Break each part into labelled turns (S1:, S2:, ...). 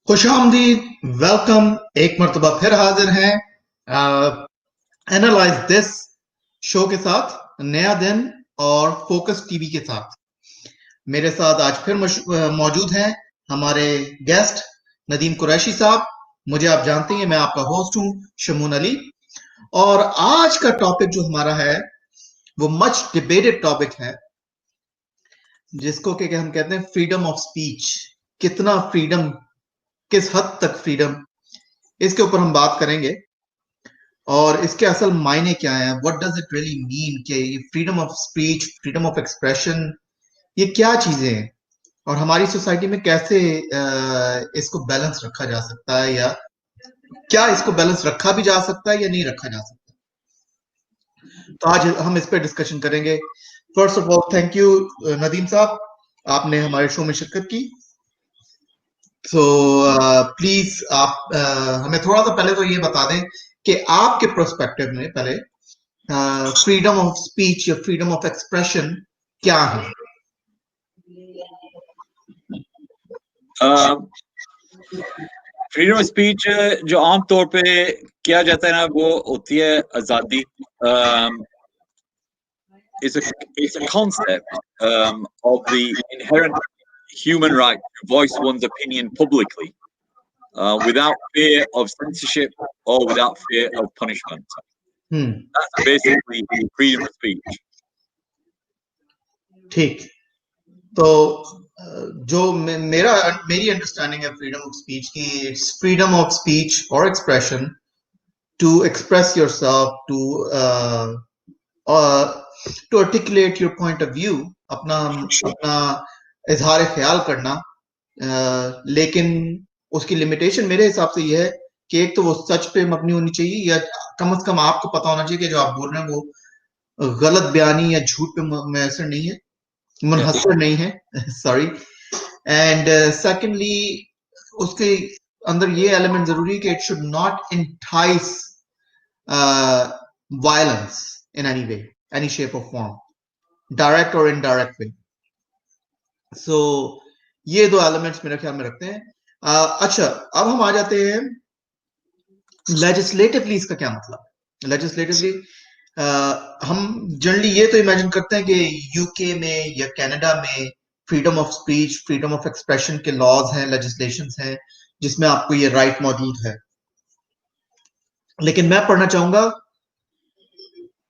S1: खुशामदीद, welcome. एक मरतबा फिर हाजिर हैं एनालाइज दिस शो के साथ, नया दिन और फोकस टीवी के साथ। मेरे साथ आज फिर मौजूद हैं हमारे गेस्ट नदीम कुरैशी साहब। मुझे आप जानते हैं, मैं आपका होस्ट हूं शमून अली। और आज का टॉपिक जो हमारा है वो मच डिबेटेड टॉपिक है, जिसको कि हम कहते हैं फ्रीडम ऑफ स्पीच। कितना फ्रीडम, किस हद तक फ्रीडम, इसके ऊपर हम बात करेंगे। और इसके असल मायने क्या हैं, what does it really mean कि freedom of speech, freedom of expression, ये क्या चीजें हैं और हमारी सोसाइटी में कैसे इसको बैलेंस रखा जा सकता है, या क्या इसको बैलेंस रखा भी जा सकता है या नहीं रखा जा सकता। तो आज हम इस पे डिस्कशन करेंगे। First of all thank you Nadeem साहब, आपने हमारे शो में शिरकत की। सो प्लीज आप हमें थोड़ा सा पहले तो ये बता दें कि आपके प्रोस्पेक्टिव में पहले फ्रीडम ऑफ स्पीच या फ्रीडम ऑफ एक्सप्रेशन क्या है।
S2: फ्रीडम ऑफ स्पीच जो आम तौर पे किया जाता है ना, वो होती है आजादी। It's a concept of the inherent human right to voice one's opinion publicly without fear of censorship or without fear of punishment. That's basically freedom of speech.
S1: ठीक, तो जो मेरी अंडरस्टैंडिंग है फ्रीडम ऑफ स्पीच की, it's freedom of speech और expression to express yourself, to articulate your point of view, अपना इजहार ख्याल करना। लेकिन उसकी लिमिटेशन मेरे हिसाब से ये है कि एक तो वो सच पे मबनी होनी चाहिए, या कम से कम आपको पता होना चाहिए कि जो आप बोल रहे हैं वो गलत बयानी या झूठ पे मुनहसर नहीं है, मुनहसर नहीं है सॉरी। एंड सेकेंडली, उसके अंदर ये एलिमेंट जरूरी है कि it should not entice violence in any way, any shape और फॉर्म, डायरेक्ट और इनडायरेक्ट वे। सो ये दो एलिमेंट्स मेरे ख्याल में रखते हैं। अच्छा, अब हम आ जाते हैं लेजिस्लेटिवली। इसका क्या मतलब है लेजिस्लेटिवली? हम जनरली ये तो इमेजिन करते हैं कि यूके में या कनाडा में freedom of speech, freedom of expression के लॉज हैं, लेजिस्लेशंस हैं, जिसमें आपको ये राइट मौजूद है। लेकिन मैं पढ़ना चाहूंगा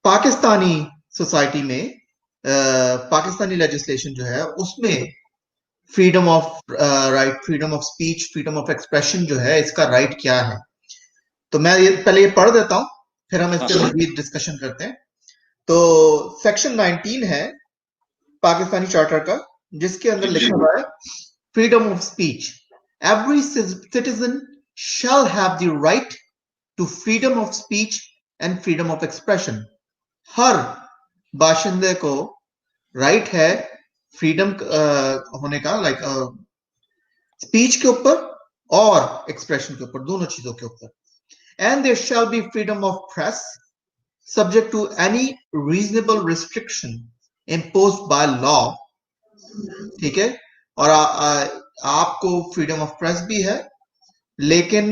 S1: पाकिस्तानी सोसाइटी में, पाकिस्तानी लेजिस्लेशन जो है उसमें freedom of right, freedom of speech, freedom of expression जो है, इसका राइट क्या है। तो मैं पहले ये पढ़ देता हूं, फिर हम इस पर मजीद डिस्कशन करते हैं। तो सेक्शन 19 है पाकिस्तानी चार्टर का, जिसके अंदर लिखा हुआ है freedom of speech. Every citizen shall have the right to freedom of speech and freedom of expression. हर बाशिंदे को राइट है फ्रीडम होने का, लाइक स्पीच के ऊपर और एक्सप्रेशन के ऊपर, दोनों चीजों के ऊपर। And there shall be freedom of press subject to any reasonable restriction imposed by law। ठीक है, और आपको फ्रीडम ऑफ प्रेस भी है, लेकिन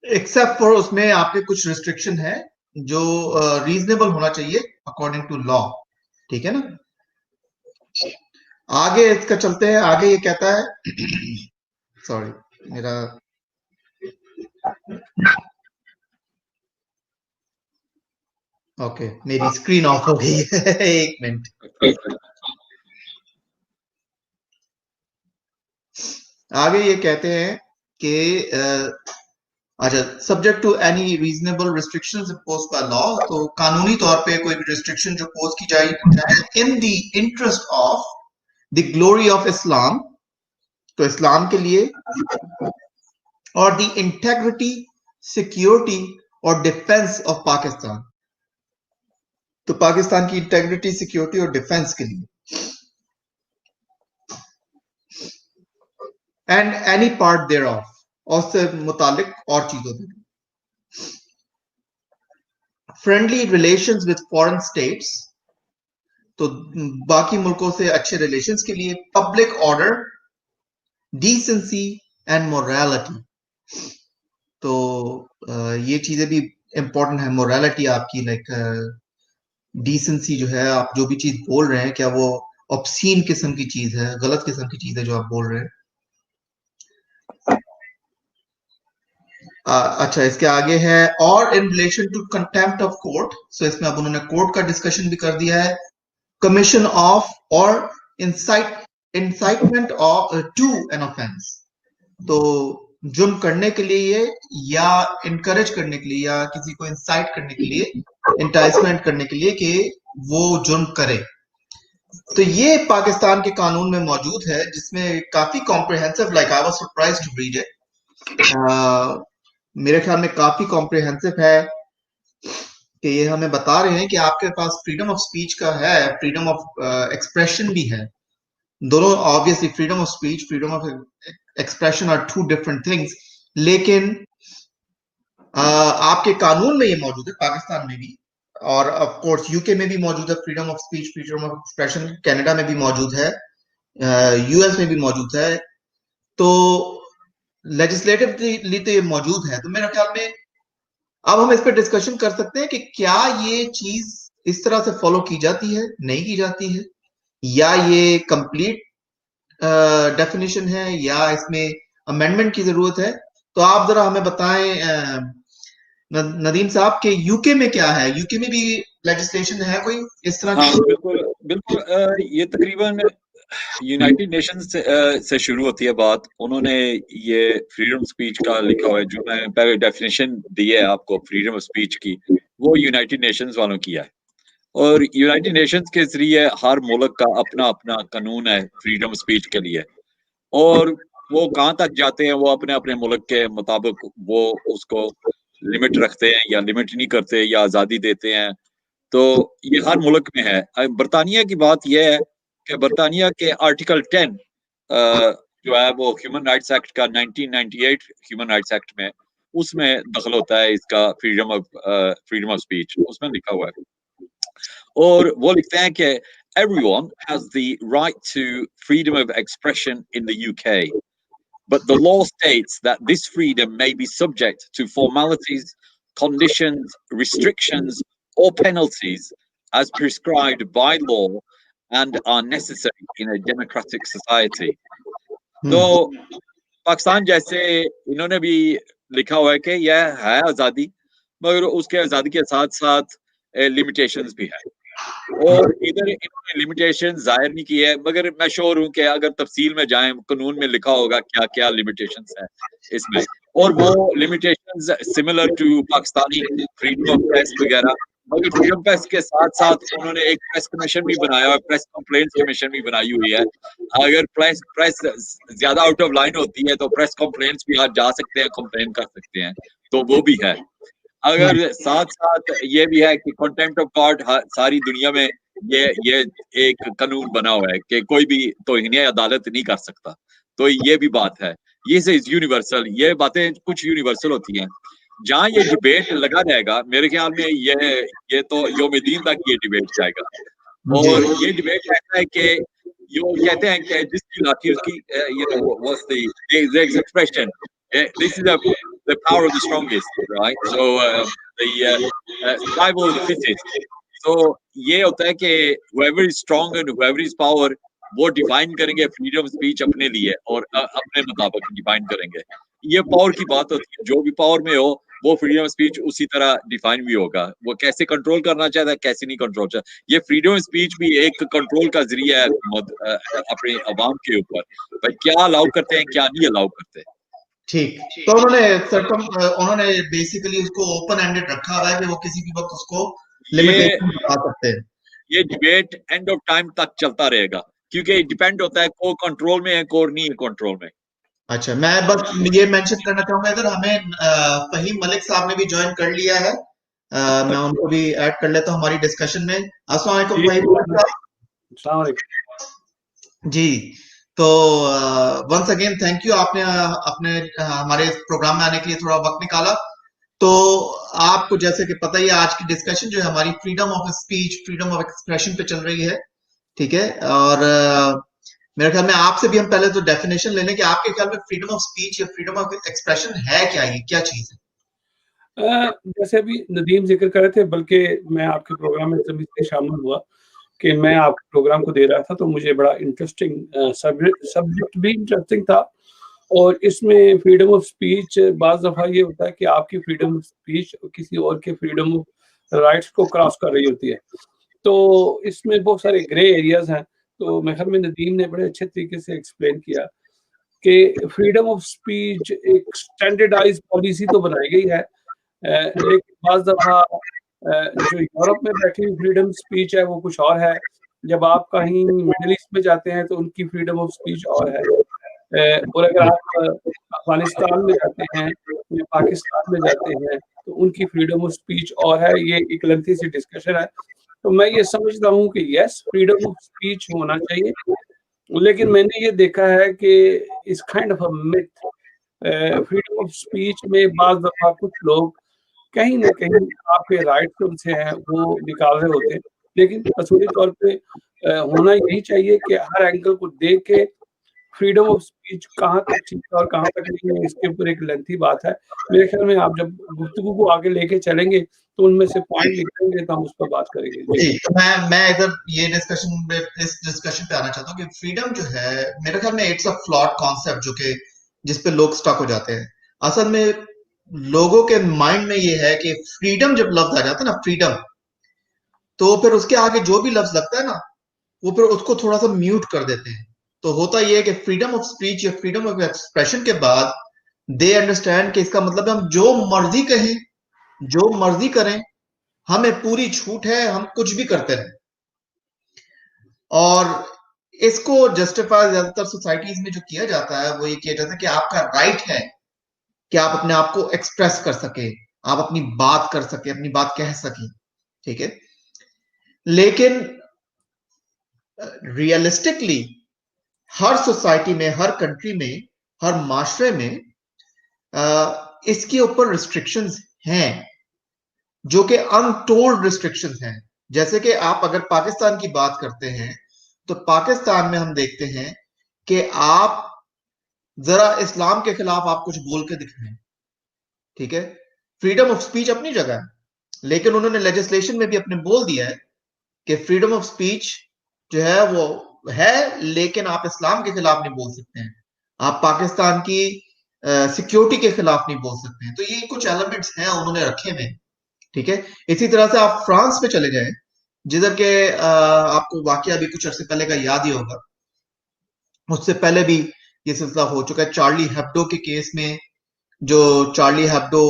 S1: एक्सेप्ट फॉर उसमें आपके कुछ रिस्ट्रिक्शन है जो रीजनेबल होना चाहिए अकॉर्डिंग टू लॉ। ठीक है ना। आगे इसका चलते हैं। आगे ये कहता है सॉरी, मेरा ओके, मेरी स्क्रीन ऑफ हो गई है एक मिनट। आगे ये कहते हैं कि अच्छा, subject to any reasonable restrictions imposed by law, तो कानूनी तौर पे कोई भी रिस्ट्रिक्शन जो पोज की जाए in the interest of the glory of Islam, तो इस्लाम के लिए, और द इंटेग्रिटी, सिक्योरिटी और डिफेंस ऑफ पाकिस्तान, तो पाकिस्तान की इंटेग्रिटी, सिक्योरिटी और डिफेंस के लिए, and any part thereof, और से मुतालिक और चीजों में। Friendly relations with foreign states, तो बाकी मुल्कों से अच्छे रिलेशंस के लिए। Public order, decency and morality. तो ये चीजें भी इम्पोर्टेंट है। मोरालिटी आपकी लाइक डिसेंसी जो है, आप जो भी चीज बोल रहे हैं क्या वो ऑब्सीन किस्म की चीज है, गलत किस्म की चीज है जो आप बोल रहे हैं। अच्छा, इसके आगे है और in relation to contempt of court. So इसमें अब उन्होंने कोर्ट का डिस्कशन भी कर दिया है। कमीशन ऑफ और incitement of to an offence. तो जुर्म करने के लिए या इनकरेज करने के लिए या किसी को इंसाइट करने के लिए, इंटाइसमेंट करने के लिए कि वो जुर्म करे। तो ये पाकिस्तान के कानून में मौजूद है, जिसमें काफी comprehensive, like I was surprised to read it. मेरे ख्याल में काफी कॉम्प्रिहेंसिव है कि ये हमें बता रहे हैं कि आपके पास फ्रीडम ऑफ स्पीच का है, फ्रीडम ऑफ एक्सप्रेशन भी है। दोनों obviously, freedom of speech, freedom of expression are two different things, लेकिन आपके कानून में ये मौजूद है, पाकिस्तान में भी, और ऑफ कोर्स यूके में भी मौजूद है freedom of speech, freedom of expression. Canada में भी मौजूद है, यूएस में भी मौजूद है। तो लेजिस्लेटिवली तो ये मौजूद है। तो मेरे ख्याल में अब हम इस पर डिस्कशन कर सकते हैं कि क्या ये चीज इस तरह से फॉलो की जाती है, नहीं की जाती है, या ये कंप्लीट डेफिनेशन है, या इसमें अमेंडमेंट की जरूरत है। तो आप जरा हमें बताएं नदीम साहब के यूके में क्या है, यूके में भी लेजिस्लेशन है कोई इस तरह
S2: हाँ
S1: की?
S2: बिल्कुल बिल्कुल। ये तकरीबन यूनाइटेड नेशंस से शुरू होती है बात। उन्होंने ये फ्रीडम स्पीच का लिखा हुआ है, जो मैंने पहले डेफिनेशन दी है आपको फ्रीडम ऑफ स्पीच की, वो यूनाइटेड नेशंस वालों की है। और यूनाइटेड नेशंस के जरिए हर मुल्क का अपना अपना कानून है फ्रीडम स्पीच के लिए। और वो कहाँ तक जाते हैं वो अपने अपने मुल्क के मुताबिक वो उसको लिमिट रखते हैं या लिमिट नहीं करते या आज़ादी देते हैं। तो ये हर मुल्क में है। बरतानिया की बात यह है कि बरतानिया के आर्टिकल 10 जो है वो ह्यूमन राइट्स एक्ट का 1998 ह्यूमन राइट्स एक्ट में, उसमें दखल होता है इसका फ्रीडम ऑफ स्पीच, उसमें लिखा हुआ है। और वो लिखते हैं कि everyone has the right to freedom of expression in the UK, but the law states that this freedom may be subject to formalities, conditions, restrictions, or penalties as prescribed by law and are necessary in a democratic society. तो पाकिस्तान जैसे इन्होंने भी लिखा हुआ है कि यह है आज़ादी, मगर उसके आज़ादी के साथ साथ लिमिटेशंस भी है। और इधर इन्होंने लिमिटेशन जाहिर नहीं की है, मगर मैं श्योर हूँ कि अगर तफसील में जाएं कानून में लिखा होगा क्या क्या लिमिटेशंस है इसमें। और वो limitations similar to Pakistani freedom of press वगैरह। मगर फ्रीडम प्रेस के साथ साथ उन्होंने एक प्रेस कमीशन भी बनाया है, प्रेस कंप्लेंट्स कमीशन भी बनाई हुई है। अगर प्रेस ज्यादा आउट ऑफ लाइन होती है तो प्रेस कंप्लेंट्स भी आज जा सकते हैं, कंप्लेन कर सकते हैं, तो वो भी है। अगर साथ साथ ये भी है कि कंटेम्प्ट ऑफ कोर्ट सारी दुनिया में ये एक कानून बना हुआ है कि कोई भी तौहीन अदालत नहीं कर सकता। तो ये भी बात है, ये से यूनिवर्सल, ये बातें कुछ यूनिवर्सल होती हैं। जहाँ ये डिबेट लगा जाएगा मेरे ख्याल में ये तो यौम-ए-दीन तक ये डिबेट जाएगा। और ये डिबेट ऐसा है कि यो कहते हैं कि जिसकी लाठी उसकी what's the expression, this is the power of the strongest, right? So survival of the fittest. So ये होता है कि whoever is strong and whoever is power, वो डिफाइन करेंगे फ्रीडम ऑफ स्पीच अपने लिए और अपने मुताबिक डिफाइन करेंगे। ये पावर की बात होती है, जो भी पावर में हो वो फ्रीडम ऑफ स्पीच उसी तरह डिफाइन भी होगा, वो कैसे कंट्रोल करना चाहता है कैसे नहीं कंट्रोल चाहता। ये फ्रीडम ऑफ स्पीच भी एक कंट्रोल का जरिया है अपने अवाम के ऊपर, भाई क्या अलाउ करते हैं क्या नहीं अलाउ करते।
S1: ठीक, तो उन्होंने बेसिकली उसको ओपन एंडेड रखा हुआ है कि वो किसी भी वक्त उसको लिमिटेशन बता सकते हैं।
S2: ये डिबेट एंड ऑफ टाइम तक चलता रहेगा, क्योंकि डिपेंड होता है को कंट्रोल में है को नहीं है कंट्रोल में।
S1: अच्छा, मैं बस ये मेंशन करना चाहूंगा इधर, हमें फहीम मलिक साहब ने भी ज्वाइन कर लिया है। मैं उनको भी ऐड कर लेता हूँ हमारी डिस्कशन में। अस्सलाम वालेकुम फहीम मलिक साहब। जी, तो वंस अगेन थैंक यू, आपने अपने हमारे प्रोग्राम में आने के लिए थोड़ा वक्त निकाला। तो आपको जैसे कि पता ही है, आज की डिस्कशन जो है हमारी freedom of speech, freedom of expression पे चल रही है, ठीक है। और मेरे ख्याल में आपसे भी हम पहले तो डेफिनेशन ले लें कि आपके ख्याल में फ्रीडम ऑफ स्पीच या फ्रीडम ऑफ एक्सप्रेशन है क्या, ये क्या चीज है?
S3: जैसे अभी नदीम जिक्र कर रहे थे, बल्कि मैं आपके प्रोग्राम में जब इसलिए शामिल हुआ कि मैं आपके प्रोग्राम को दे रहा था, तो मुझे बड़ा इंटरेस्टिंग सब्जेक्ट भी इंटरेस्टिंग था। और इसमें फ्रीडम ऑफ स्पीच बाज़ दफ़ा ये होता है कि आपकी फ्रीडम ऑफ स्पीच किसी और के फ्रीडम ऑफ राइट्स को क्रॉस कर रही होती है। तो इसमें बहुत सारे ग्रे एरियाज़ हैं। तो मेरे ख्याल में नदीम ने बड़े अच्छे तरीके से एक्सप्लेन किया कि फ्रीडम ऑफ स्पीच एक स्टैंडर्डाइज्ड पॉलिसी तो बनाई गई है, लेकिन बाज़ दफ़ा जो यूरोप में बैठी हुई फ्रीडम स्पीच है वो कुछ और है। जब आप कहीं मिडल ईस्ट में जाते हैं तो उनकी फ्रीडम ऑफ स्पीच और है। और अगर आप अफ़गानिस्तान में जाते हैं या पाकिस्तान में जाते हैं तो उनकी फ्रीडम ऑफ स्पीच और है। ये एक लेंथी सी डिस्कशन है। तो मैं ये समझता हूँ कि यस, फ्रीडम ऑफ स्पीच होना चाहिए, लेकिन मैंने ये देखा है कि इस kind of a myth, freedom of speech में बाज़ दफ़ा कुछ लोग कहीं न कहीं आपके राइट्स उनसे हैं वो निकाल रहे होते हैं। लेकिन असूली तौर पे होना यही चाहिए कि हर एंगल को देख के फ्रीडम ऑफ स्पीच कहाँ तक ठीक है और कहाँ तक नहीं है, इसके ऊपर एक लेंथी बात है। मेरे ख्याल में आप जब गुफ्तगू को आगे लेके चलेंगे तो उनमें से पॉइंट निकलेंगे तो हम उस पर बात करेंगे।
S1: जी, तो मैं इधर ये इस डिस्कशन पे आना चाहता हूँ कि फ्रीडम जो है, मेरे ख्याल में इट्स अ फ्लॉड कॉन्सेप्ट जो कि जिस पे लोग स्टक हो जाते हैं। असल में लोगों के माइंड में ये है कि फ्रीडम जब लफ्ज आ जाता है ना, फ्रीडम, तो फिर उसके आगे जो भी लफ्ज लगता है ना, वो फिर उसको थोड़ा सा म्यूट कर देते हैं। तो होता यह है कि फ्रीडम ऑफ स्पीच या फ्रीडम ऑफ एक्सप्रेशन के बाद दे अंडरस्टैंड कि इसका मतलब है हम जो मर्जी कहें, जो मर्जी करें, हमें पूरी छूट है, हम कुछ भी करते रहें। और इसको जस्टिफाई ज्यादातर सोसाइटीज में जो किया जाता है वो ये किया जाता है कि आपका राइट है कि आप अपने आप को एक्सप्रेस कर सके, आप अपनी बात कर सके, अपनी बात कह सके, ठीक है। लेकिन रियलिस्टिकली हर सोसाइटी में, हर कंट्री में, हर माशरे में इसके ऊपर रिस्ट्रिक्शंस हैं, जो कि अनटोल्ड रिस्ट्रिक्शंस हैं। जैसे कि आप अगर पाकिस्तान की बात करते हैं तो पाकिस्तान में हम देखते हैं कि आप जरा इस्लाम के खिलाफ आप कुछ बोल के दिखाएं, ठीक है, फ्रीडम ऑफ स्पीच अपनी जगह है, लेकिन उन्होंने लेजिस्लेशन में भी अपने बोल दिया है कि फ्रीडम ऑफ स्पीच जो है वो है, लेकिन आप इस्लाम के खिलाफ नहीं बोल सकते हैं, आप पाकिस्तान की सिक्योरिटी के खिलाफ नहीं बोल सकते हैं। तो ये कुछ एलिमेंट्स हैं उन्होंने रखे हुए, ठीक है। इसी तरह से आप फ्रांस में चले जाएं, जिधर के आपको वाकया भी कुछ अर्से पहले का याद ही होगा, उससे पहले भी ये सिलसिला हो चुका है। चार्ली हेब्डो के केस में, जो चार्ली हेब्डो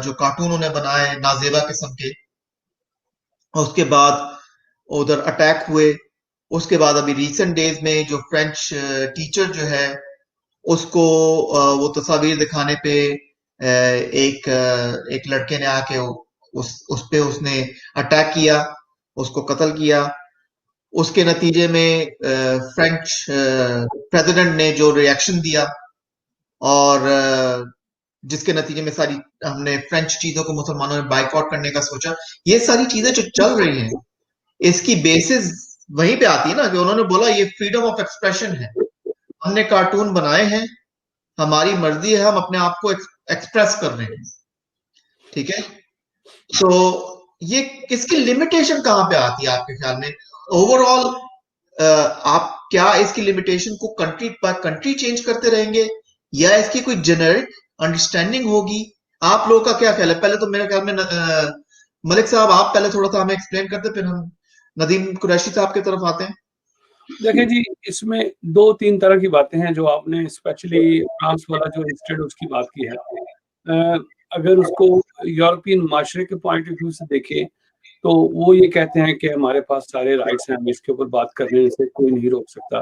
S1: जो कार्टून उन्होंने बनाए नाजेबा किस्म के, उसके बाद उधर अटैक हुए। उसके बाद अभी रिसेंट डेज में जो फ्रेंच टीचर जो है उसको वो तस्वीर दिखाने पे एक लड़के ने आके उस पे उसने अटैक किया, उसको कत्ल किया। उसके नतीजे में फ्रेंच प्रेसिडेंट ने जो रिएक्शन दिया, और जिसके नतीजे में सारी हमने फ्रेंच चीजों को मुसलमानों ने बाइकआउट करने का सोचा। ये सारी चीजें जो चल रही हैं, इसकी बेसिस वहीं पे आती है ना कि उन्होंने बोला ये फ्रीडम ऑफ एक्सप्रेशन है, हमने कार्टून बनाए हैं, हमारी मर्जी है, हम अपने आप को एक्सप्रेस कर रहे हैं, ठीक है। तो ये इसकी लिमिटेशन कहां पे आती है आपके ख्याल में? ओवरऑल आप क्या इसकी लिमिटेशन को कंट्री पर कंट्री चेंज करते रहेंगे, या इसकी कोई जेनरिक अंडरस्टैंडिंग होगी? आप लोगों का क्या ख्याल है? पहले तो मेरे ख्याल में मलिक साहब आप पहले थोड़ा सा हमें एक्सप्लेन करते, फिर हम नदीम कुरैशी साहब की तरफ आते हैं।
S3: देखिए जी, इसमें 2-3 तरह की बातें हैं जो आपने स्पेशली फ्रांस वाला जो इंसिडेंट उसकी बात की है। अगर उसको यूरोपियन माशरे के पॉइंट ऑफ व्यू से देखें तो वो ये कहते हैं कि हमारे पास सारे राइट्स हैं, हमें इसके ऊपर बात करने से कोई नहीं रोक सकता।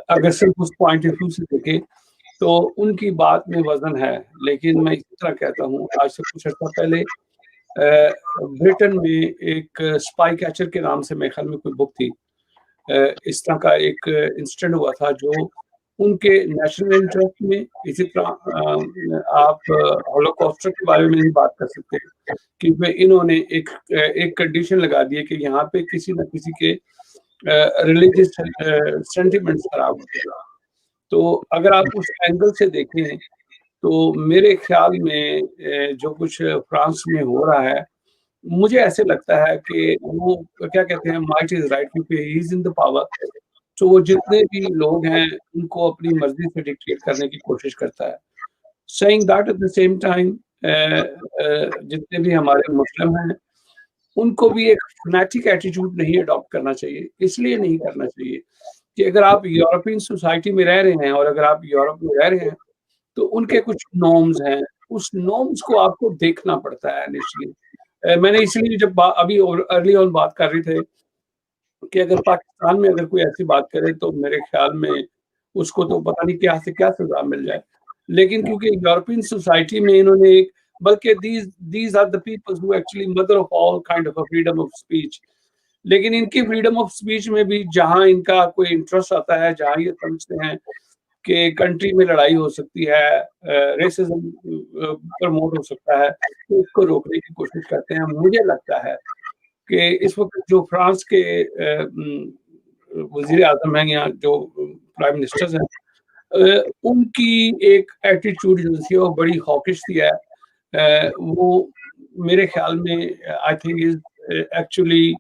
S3: अगर सिर्फ उस पॉइंट ऑफ व्यू से देखें तो उनकी बात में वजन है। लेकिन मैं इसी तरह कहता हूँ, आज से कुछ अर्सा पहले ब्रिटेन में एक स्पाई कैचर के नाम से मेरे ख्याल में कोई बुक थी, इस तरह का एक इंसिडेंट हुआ था जो उनके नेशनल इंटरेस्ट में। इसी तरह आप हॉलोकॉस्ट के बारे में भी बात कर सकते हैं कि इन्होंने एक कंडीशन लगा दी है कि यहाँ पे किसी न किसी के रिलीजियस सेंटिमेंट्स खराब होते हैं। तो अगर आप उस एंगल से देखें तो मेरे ख्याल में जो कुछ फ्रांस में हो रहा है, मुझे ऐसे लगता है कि वो क्या कहते हैं, माइट इज़ राइट, क्योंकि he is in the power. तो वो जितने भी लोग हैं उनको अपनी मर्ज़ी से डिक्टेट करने की कोशिश करता है। Saying that at the same time जितने भी हमारे मुस्लिम हैं, उनको भी एक फ़ैनेटिक एटीट्यूड नहीं अडॉप्ट करना चाहिए। इसलिए नहीं करना चाहिए कि अगर आप यूरोपियन सोसाइटी में रह रहे हैं और अगर आप यूरोप में रह रहे हैं, तो उनके कुछ नॉर्म्स हैं, उस नॉर्म्स को आपको देखना पड़ता है इनिशियली। मैंने इसलिए जब अभी और अर्ली ऑन बात कर रहे थे कि अगर पाकिस्तान में अगर कोई ऐसी बात करे तो मेरे ख्याल में उसको तो पता नहीं क्या से क्या सज़ा मिल जाए। लेकिन क्योंकि यूरोपियन सोसाइटी में इन्होंने एक, बल्कि these are the peoples who actually mother of all kind of a freedom of speech. लेकिन इनकी फ्रीडम ऑफ स्पीच में भी जहाँ इनका कोई इंटरेस्ट आता है, जहाँ ये समझते हैं कि कंट्री में लड़ाई हो सकती है, रेसिज्म प्रमोट हो सकता है, तो इसको रोकने की कोशिश करते हैं। मुझे लगता है कि इस वक़्त जो फ्रांस के वज़ीर-ए-आज़म हैं या जो प्राइम मिनिस्टर्स हैं, उनकी एक एटीट्यूड जो सी है वो बड़ी हॉकिश सी है। वो मेरे ख़्याल में I think is actually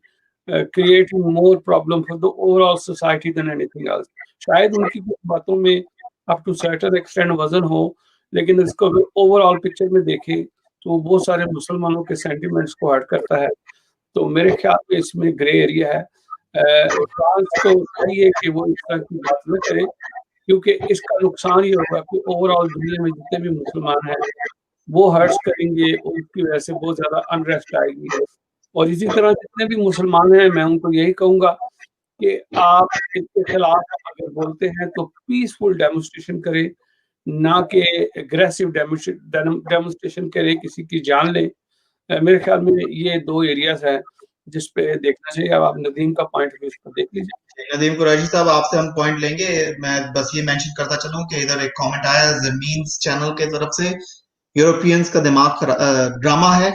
S3: creating more problem for the overall society than anything else. शायद उनकी कुछ बातों में अप टू सर्टेन एक्सटेंट वज़न हो, लेकिन इसको अगर ओवरऑल पिक्चर में देखें, तो वो बहुत सारे मुसलमानों के सेंटिमेंट्स को हर्ट करता है। तो मेरे ख्याल में इसमें ग्रे एरिया है। फ्रांस को चाहिए कि वो इस तरह की बात न करे, क्योंकि इसका नुकसान ये होगा कि ओवरऑल दुनिया में जितने भी मुसलमान हैं, वो हर्ट्स करेंगे और उसकी वजह से बहुत ज़्यादा अनरेस्ट आएगी। और इसी तरह जितने भी मुसलमान हैं, मैं उनको यही कहूँगा कि आप इसके खिलाफ अगर बोलते हैं तो पीसफुल डेमोंस्ट्रेशन करें, ना कि एग्रेसिव डेमोंस्ट्रेशन करें, किसी की जान लें। मेरे ख्याल में ये 2 एरियाज़ हैं जिस पे देखना चाहिए। अब आप नदीम का पॉइंट ऑफ व्यू इस पर देख लीजिए।
S1: नदीम कुरैशी साहब, आपसे हम पॉइंट लेंगे। मैं बस ये मेंशन करता चलूं कि इधर एक कमेंट आया जमीन्स चैनल के तरफ से, यूरोपियंस का दिमाग ड्रामा है,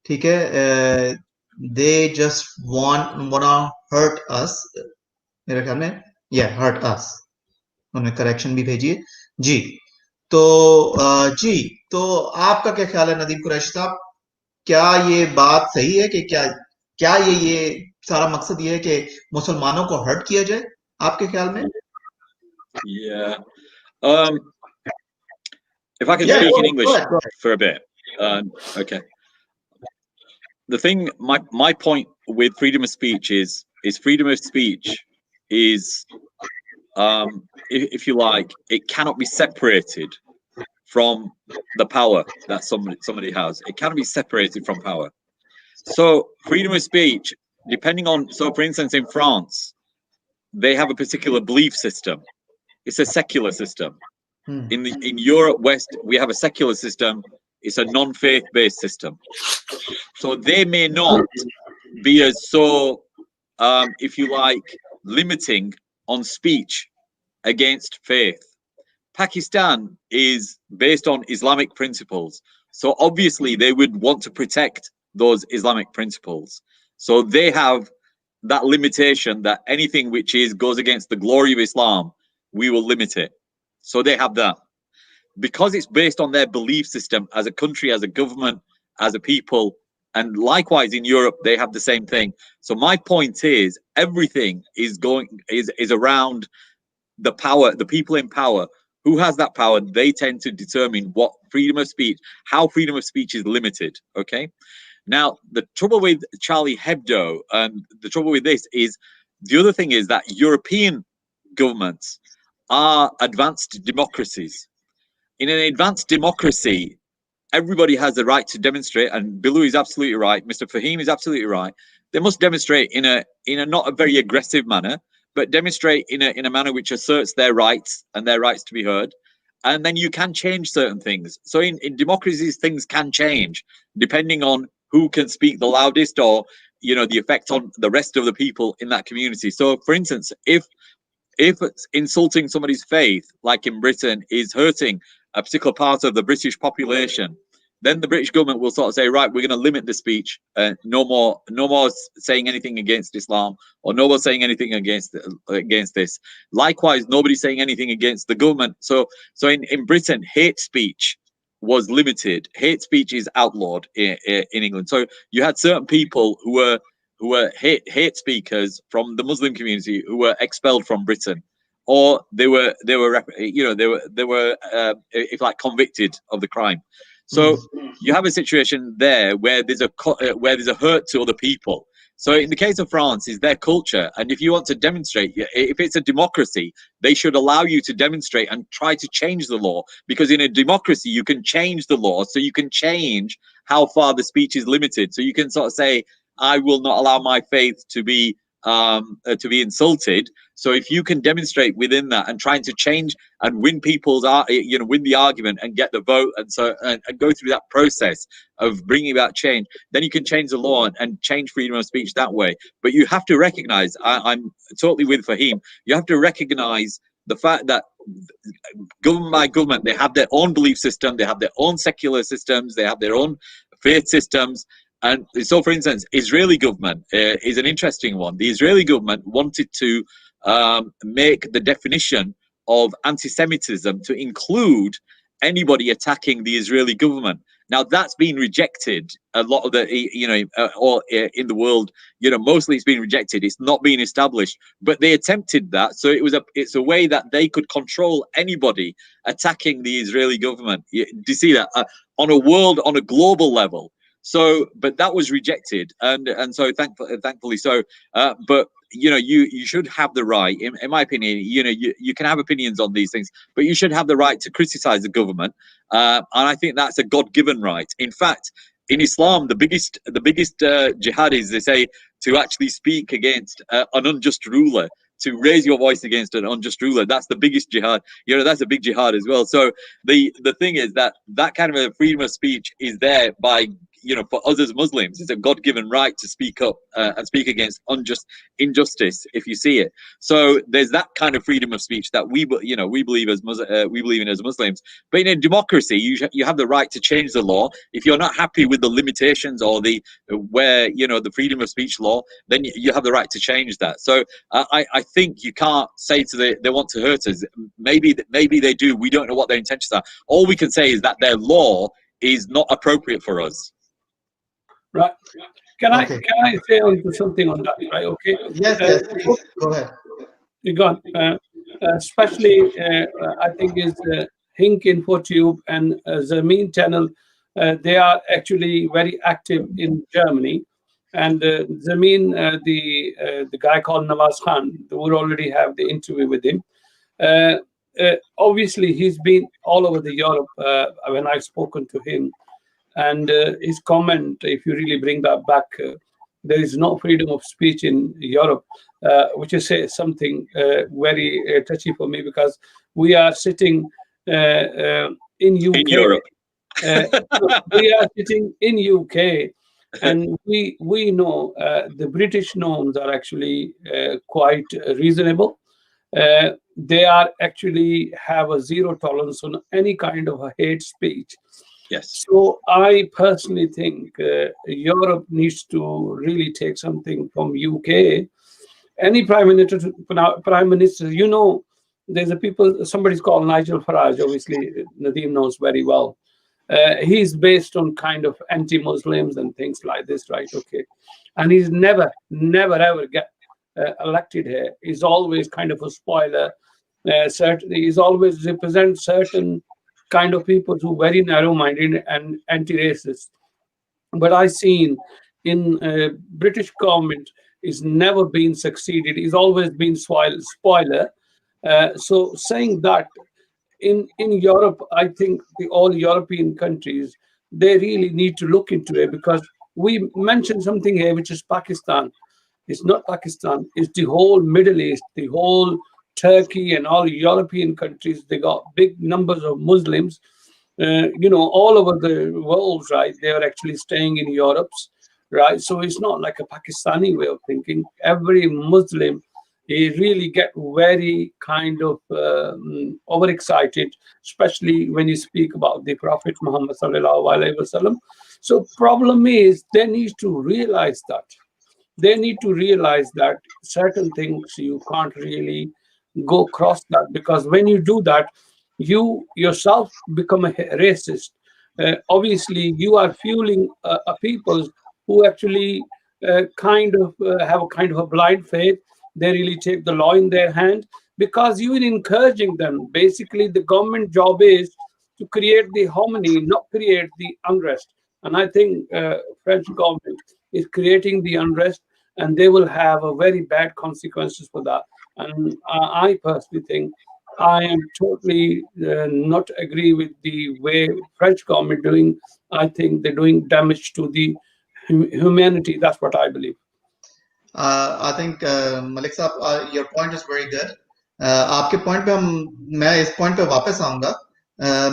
S1: ठीक है, दे जस्ट वांना हर्ट अस, मेरे ख्याल में ये हर्ट अस, उन्होंने करेक्शन भी भेजी है जी। तो जी, तो आपका क्या ख्याल है नदीम कुरैशी साहब, क्या ये बात सही है कि क्या क्या ये सारा मकसद ये है कि मुसलमानों को हर्ट किया जाए आपके ख्याल में?
S2: Yeah. If I can speak in English for a bit. Okay. The thing, my point with freedom of speech is freedom of speech is, if you like, it cannot be separated from the power that somebody has. It cannot be separated from power. So freedom of speech, depending on, so for instance, in France, they have a particular belief system. It's a secular system. In Europe West, we have a secular system. It's a non-faith based system. So they may not be as so, if you like, limiting on speech against faith. Pakistan is based on Islamic principles. So obviously they would want to protect those Islamic principles. So they have that limitation that anything which goes against the glory of Islam, we will limit it. So they have that. Because it's based on their belief system as a country, as a government, as a people, and likewise in Europe, they have the same thing. So my point is, everything is around the power, the people in power. Who has that power? They tend to determine what freedom of speech, how freedom of speech is limited. Okay. Now, the trouble with Charlie Hebdo and the trouble with this is, the other thing is that European governments are advanced democracies. In an advanced democracy, everybody has the right to demonstrate, and Bilou is absolutely right. Mr. Fahim is absolutely right. They must demonstrate in a not a very aggressive manner, but demonstrate in a manner which asserts their rights and their rights to be heard. And then you can change certain things. So in democracies, things can change depending on who can speak the loudest, or the effect on the rest of the people in that community. So, for instance, if insulting somebody's faith, like in Britain, is hurting a particular part of the British population, then the British government will sort of say, right, we're going to limit the speech. No more saying anything against Islam, or no more saying anything against this. Likewise, nobody's saying anything against the government. So in Britain, hate speech was limited. Hate speech is outlawed in England. So you had certain people who were hate speakers from the Muslim community who were expelled from Britain, or they were if like convicted of the crime. So you have a situation there where there's a hurt to other people. So in the case of France, is their culture, and if you want to demonstrate, if it's a democracy, they should allow you to demonstrate and try to change the law, because in a democracy you can change the law, so you can change how far the speech is limited. So you can sort of say, I will not allow my faith to be insulted. So if you can demonstrate within that and trying to change and win people's win the argument and get the vote, and go through that process of bringing about change, then you can change the law and change freedom of speech that way. But you have to recognize, I'm totally with Fahim, you have to recognize the fact that government by government, they have their own belief system, they have their own secular systems, they have their own faith systems. And so, for instance, Israeli government is an interesting one. The Israeli government wanted to make the definition of anti-Semitism to include anybody attacking the Israeli government. Now that's been rejected. A lot of the, or in the world, mostly it's been rejected. It's not been established, but they attempted that. So it's a way that they could control anybody attacking the Israeli government. Do you see that on a global level? So, but that was rejected, and so thankfully so. But you should have the right, in my opinion. You can have opinions on these things, but you should have the right to criticize the government, and I think that's a God-given right. In fact, in Islam, the biggest jihad is, they say, to actually speak against an unjust ruler, to raise your voice against an unjust ruler. That's the biggest jihad. That's a big jihad as well. So the thing is that kind of a freedom of speech is there by, for us as Muslims, it's a God-given right to speak up and speak against injustice if you see it. So there's that kind of freedom of speech that we believe in as Muslims. But in a democracy, you have the right to change the law. If you're not happy with the limitations or the freedom of speech law, then you have the right to change that. So I think you can't say they want to hurt us. Maybe they do. We don't know what their intentions are. All we can say is that their law is not appropriate for us.
S3: Right. Can I say something on that? Right. Okay.
S1: Yes, please. Go ahead.
S3: You got especially I think is Hink InfoTube and Zamin channel. They are actually very active in Germany. And Zamin, the guy called Nawaz Khan, we already have the interview with him. Obviously, he's been all over the Europe when I've spoken to him. And his comment, if you really bring that back, there is no freedom of speech in Europe, which is something very touchy for me, because we are sitting in UK.
S2: In Europe.
S3: We are sitting in UK, and we know the British norms are actually quite reasonable. They are actually have a zero tolerance on any kind of a hate speech.
S2: Yes.
S3: So I personally think Europe needs to really take something from UK. Any prime minister, there's somebody's called Nigel Farage. Obviously, Nadeem knows very well. He's based on kind of anti-Muslims and things like this, right? Okay, and he's never ever get elected here. He's always kind of a spoiler. He's always represent certain kind of people who are very narrow-minded and anti-racist. But I've seen in British government is never been succeeded. He's always been spoiler. So saying that in Europe, I think all European countries, they really need to look into it, because we mentioned something here, which is Pakistan. It's not Pakistan. It's the whole Middle East, the whole Turkey and all European countries. They got big numbers of Muslims, all over the world, right? They are actually staying in Europe, right? So it's not like a Pakistani way of thinking. Every Muslim he really get very kind of overexcited, especially when you speak about the Prophet Muhammad sallallahu alaihi wasallam. So problem is they need to realize that. They need to realize that certain things you can't really go across that, because when you do that, you yourself become a racist. Obviously, you are fueling a people who actually have a kind of a blind faith. They really take the law in their hand because you are encouraging them. Basically, the government job is to create the harmony, not create the unrest. And I think French government is creating the unrest, and they will have a very bad consequences for that. And I personally think I am totally not agree with the way French government doing. I think they're doing damage to the humanity. That's what I believe.
S1: I think Malik साहब, your point is very good. आपके point पे मैं इस point पे वापस आऊंगा.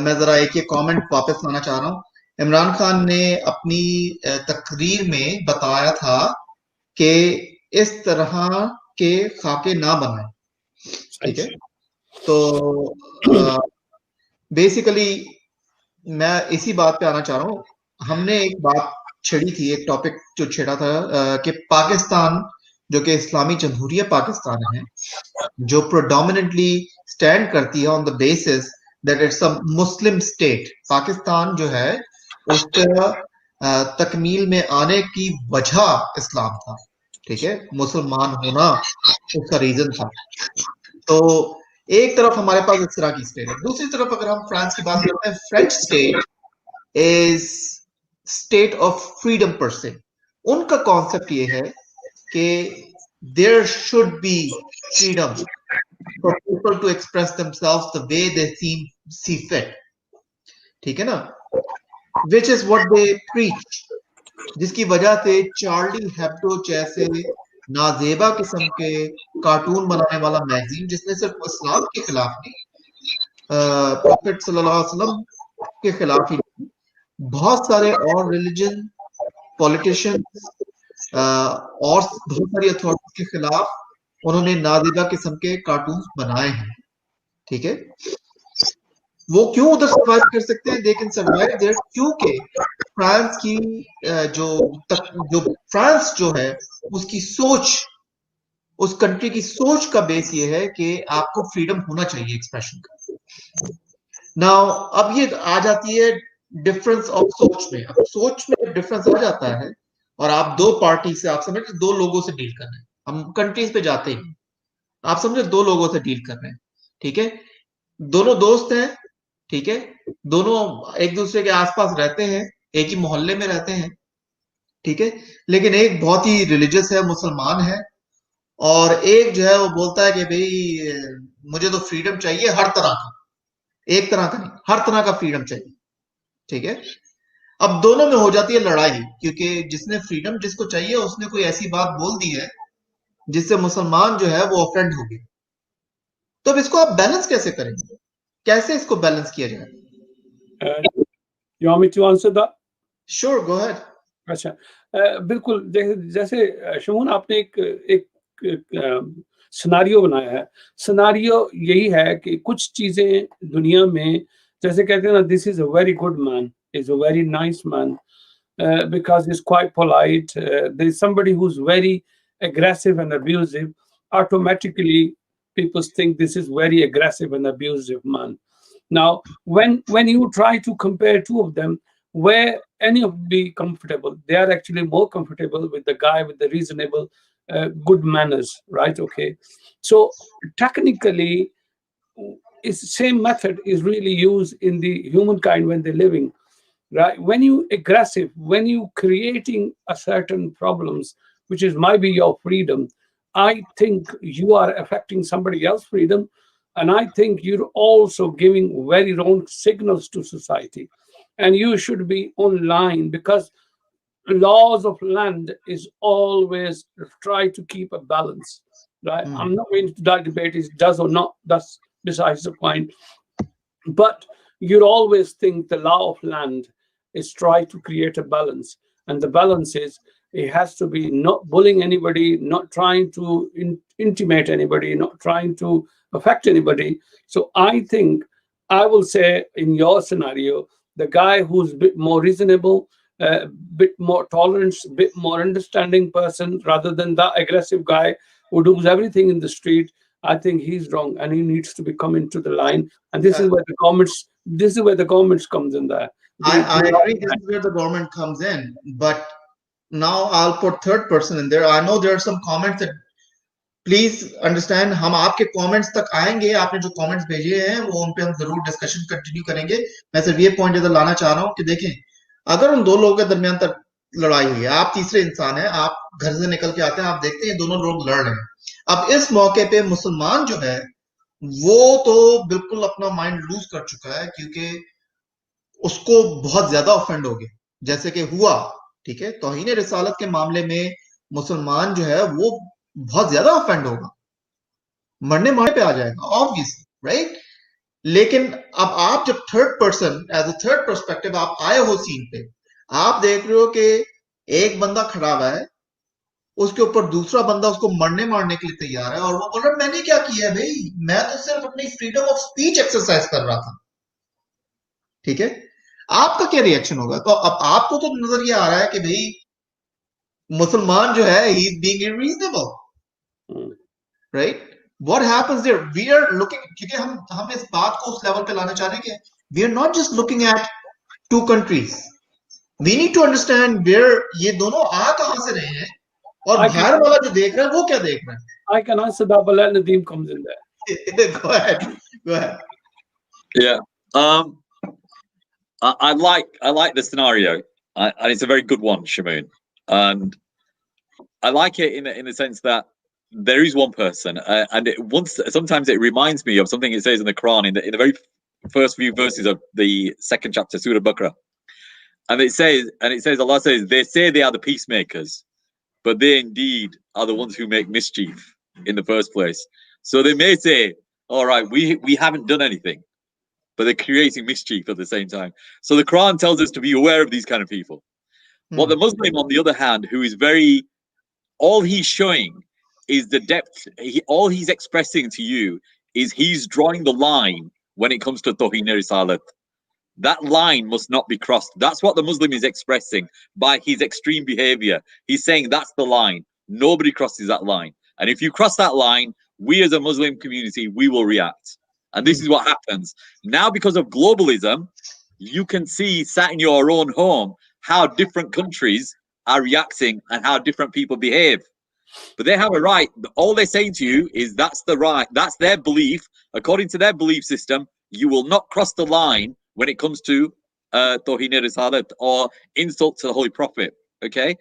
S1: मैं जरा एक ये कमेंट वापस लाना चाह रहा हूँ. इमरान खान ने अपनी तकरीर में बताया था कि इस तरह के खाके ना बनाएं. ठीक है. तो बेसिकली मैं इसी बात पे आना चाह रहा हूँ. हमने एक बात छेड़ी थी, एक टॉपिक जो छेड़ा था कि पाकिस्तान जो कि इस्लामी जमहूरिया पाकिस्तान है, जो प्रोडोमिनेंटली स्टैंड करती है on the basis that it's a Muslim state. Pakistan जो है उसका तकमील में आने की वजह इस्लाम था. ठीक है, मुसलमान होना उसका रीजन था. तो एक तरफ हमारे पास इस तरह की स्टेट है. दूसरी तरफ अगर हम फ्रांस की बात करते हैं, French state is state of freedom per se. उनका कॉन्सेप्ट ये है कि there should be freedom for people to express themselves the way they see fit. ठीक है ना, which is what they preach. जिसकी वजह से चार्ली हेब्डो जैसे नाजेबा किस्म के कार्टून बनाने वाला मैगजीन, जिसने सिर्फ इस्लाम के खिलाफ नहीं, प्रॉफेट सल्लल्लाहु अलैहि वसल्लम के खिलाफ ही, बहुत सारे और रिलीजन, पॉलिटिशियन और बहुत सारी अथॉरिटी के खिलाफ उन्होंने नाजेबा किस्म के कार्टून बनाए हैं. ठीक है, वो क्यों उधर सर्वाइव कर सकते हैं? दे कैन सर्वाइव देयर क्योंकि फ्रांस की जो फ्रांस जो है उसकी सोच, उस कंट्री की सोच का बेस ये है कि आपको फ्रीडम होना चाहिए एक्सप्रेशन का. नाउ अब ये आ जाती है डिफरेंस ऑफ सोच में. अब सोच में डिफरेंस आ जाता है और आप दो पार्टी से, आप समझ दो लोगों से डील कर रहे हैं. हम कंट्रीज पे जाते हैं, आप समझे दो लोगों से डील कर रहे हैं. ठीक है, दोनों दोस्त हैं. ठीक है, दोनों एक दूसरे के आसपास रहते हैं, एक ही मोहल्ले में रहते हैं. ठीक है, लेकिन एक बहुत ही रिलीजियस है, मुसलमान है, और एक जो है वो बोलता है कि भाई मुझे तो फ्रीडम चाहिए हर तरह का, एक तरह का नहीं, हर तरह का फ्रीडम चाहिए. ठीक है, अब दोनों में हो जाती है लड़ाई, क्योंकि जिसने फ्रीडम जिसको चाहिए उसने कोई ऐसी बात बोल दी है जिससे मुसलमान जो है वो ऑफेंड हो गया. तो अब इसको आप बैलेंस कैसे करेंगे? कैसे इसको बैलेंस किया जाए?
S3: You want me to answer that?
S1: Sure, go ahead.
S3: अच्छा, बिल्कुल. जैसे शमून आपने एक सिनारियो बनाया है. सिनारियो यही है कि कुछ चीजें दुनिया में, जैसे कहते हैं ना, this is a very good man, is a very nice man, because he's quite polite. There is somebody who's very aggressive and abusive. Automatically, people think this is very aggressive and abusive man. Now, when you try to compare two of them, where any of be comfortable, they are actually more comfortable with the guy with the reasonable, good manners, right? Okay, so technically, it's the same method is really used in the humankind when they're living, right? When you aggressive, when you creating a certain problems, which is might be your freedom, I think you are affecting somebody else's freedom, and I think you're also giving very wrong signals to society, and you should be online, because laws of land is always try to keep a balance, right? I'm not going to that debate is does or not, that's besides the point, but you always think the law of land is try to create a balance, and the balance is He has to be not bullying anybody, not trying to intimidate anybody, not trying to affect anybody. So I think I will say in your scenario, the guy who's a bit more reasonable, a bit more tolerant, a bit more understanding person, rather than the aggressive guy who does everything in the street, I think he's wrong and he needs to be come into the line. And this is where the governments comes in there.
S1: I agree. This is where the government comes in, but now I'll put third person in there. I know there are some comments that please understand हम आपके comments तक आएंगे आपने जो comments भेजे हैं वो उन पे हम जरूर डिस्कशन कंटिन्यू करेंगे मैं सिर्फ ये पॉइंट इधर लाना चाह रहा हूं कि देखें अगर उन दो लोगों के दरमियान तक लड़ाई हुई है आप तीसरे इंसान हैं आप घर से निकल के आते हैं आप देखते हैं दोनों लोग लड़ रहे हैं अब इस मौके पे मुसलमान जो है वो तो बिल्कुल अपना माइंड लूज कर चुका है क्योंकि उसको बहुत ज्यादा ऑफेंड हो गया जैसे कि हुआ ठीक है तौहीन रिसालत के मामले में मुसलमान जो है वो बहुत ज्यादा ऑफेंड होगा मरने मारने पे आ जाएगा ऑब्वियसली राइट लेकिन अब आप जब third person as a third perspective आप आए हो सीन पे आप देख रहे हो कि एक बंदा खड़ा हुआ है उसके ऊपर दूसरा बंदा उसको मरने मारने के लिए तैयार है और वो बोल रहा है मैंने क्या किया है भाई मैं तो सिर्फ अपनी फ्रीडम ऑफ स्पीच एक्सरसाइज कर रहा था ठीक है आपका क्या रिएक्शन होगा तो अब आपको तो नजर ये आ रहा है कि भाई मुसलमान जो है he is being unreasonable right what happens there we are looking क्योंकि हम इस बात को उस लेवल पे लाना चाह रहे हैं कि we are not just looking at two countries we need to understand where ये दोनों आ कहां से रहे हैं और बाहर वाला जो देख रहा है वो क्या देख रहा है
S3: I can answer that, but let Nadeem comes in there.
S1: go ahead
S2: yeah I like the scenario and it's a very good one Shamoon and I like it in the sense that there is one person and sometimes it reminds me of something it says in the Quran in the very first few verses of the second chapter Surah Baqarah and it says Allah says they say they are the peacemakers but they indeed are the ones who make mischief in the first place so they may say all right we haven't done anything but they're creating mischief at the same time so the Quran tells us to be aware of these kind of people What the Muslim on the other hand who is very all he's showing is the depth all he's expressing to you is he's drawing the line when it comes to Tawheen Risalat that line must not be crossed that's what the Muslim is expressing by his extreme behavior he's saying that's the line nobody crosses that line and if you cross that line we as a Muslim community we will react and this is what happens now because of globalism you can see sat in your own home how different countries are reacting and how different people behave but they have a right all they're saying to you is that's the right that's their belief according to their belief system you will not cross the line when it comes to Tawheen Risalat or insult to the Holy Prophet okay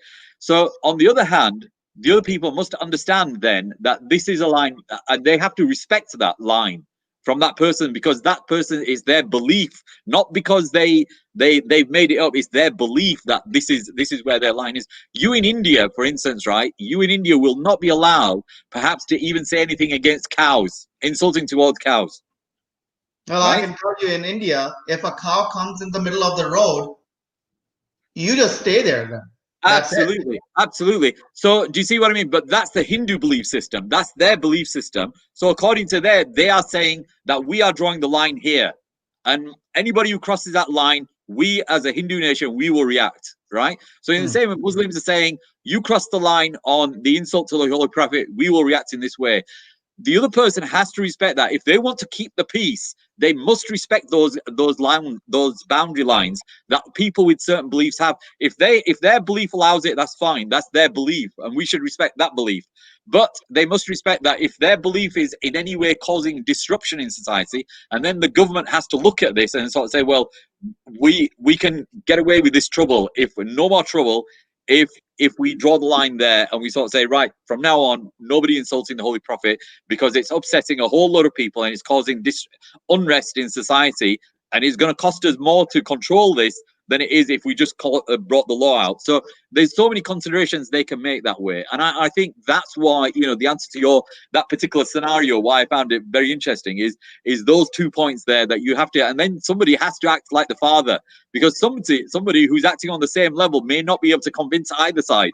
S2: so on the other hand the other people must understand then that this is a line and they have to respect that line from that person because that person is their belief not because they've made it up it's their belief that this is where their line is you in India for instance right you in India will not be allowed perhaps to even say anything against cows insulting towards cows
S1: well right? I can tell you in India if a cow comes in the middle of the road you just stay there then
S2: Absolutely. So do you see what I mean? But that's the Hindu belief system. That's their belief system. So according to they are saying that we are drawing the line here. And anybody who crosses that line, we as a Hindu nation, we will react. Right? So in the same way, Muslims are saying, you cross the line on the insult to the Holy Prophet, we will react in this way. The other person has to respect that. If they want to keep the peace, they must respect those boundary lines that people with certain beliefs have. If their belief allows it, that's fine. That's their belief, and we should respect that belief. But they must respect that if their belief is in any way causing disruption in society, and then the government has to look at this and sort of say, well, we can get away with this trouble if no more trouble. If we draw the line there and we sort of say, right, from now on, nobody insulting the Holy Prophet because it's upsetting a whole lot of people and it's causing unrest in society and it's going to cost us more to control this than it is if we just brought the law out. So there's so many considerations they can make that way. And I think that's why, the answer to that particular scenario, why I found it very interesting is those 2 points there that you have to, and then somebody has to act like the father because somebody who's acting on the same level may not be able to convince either side.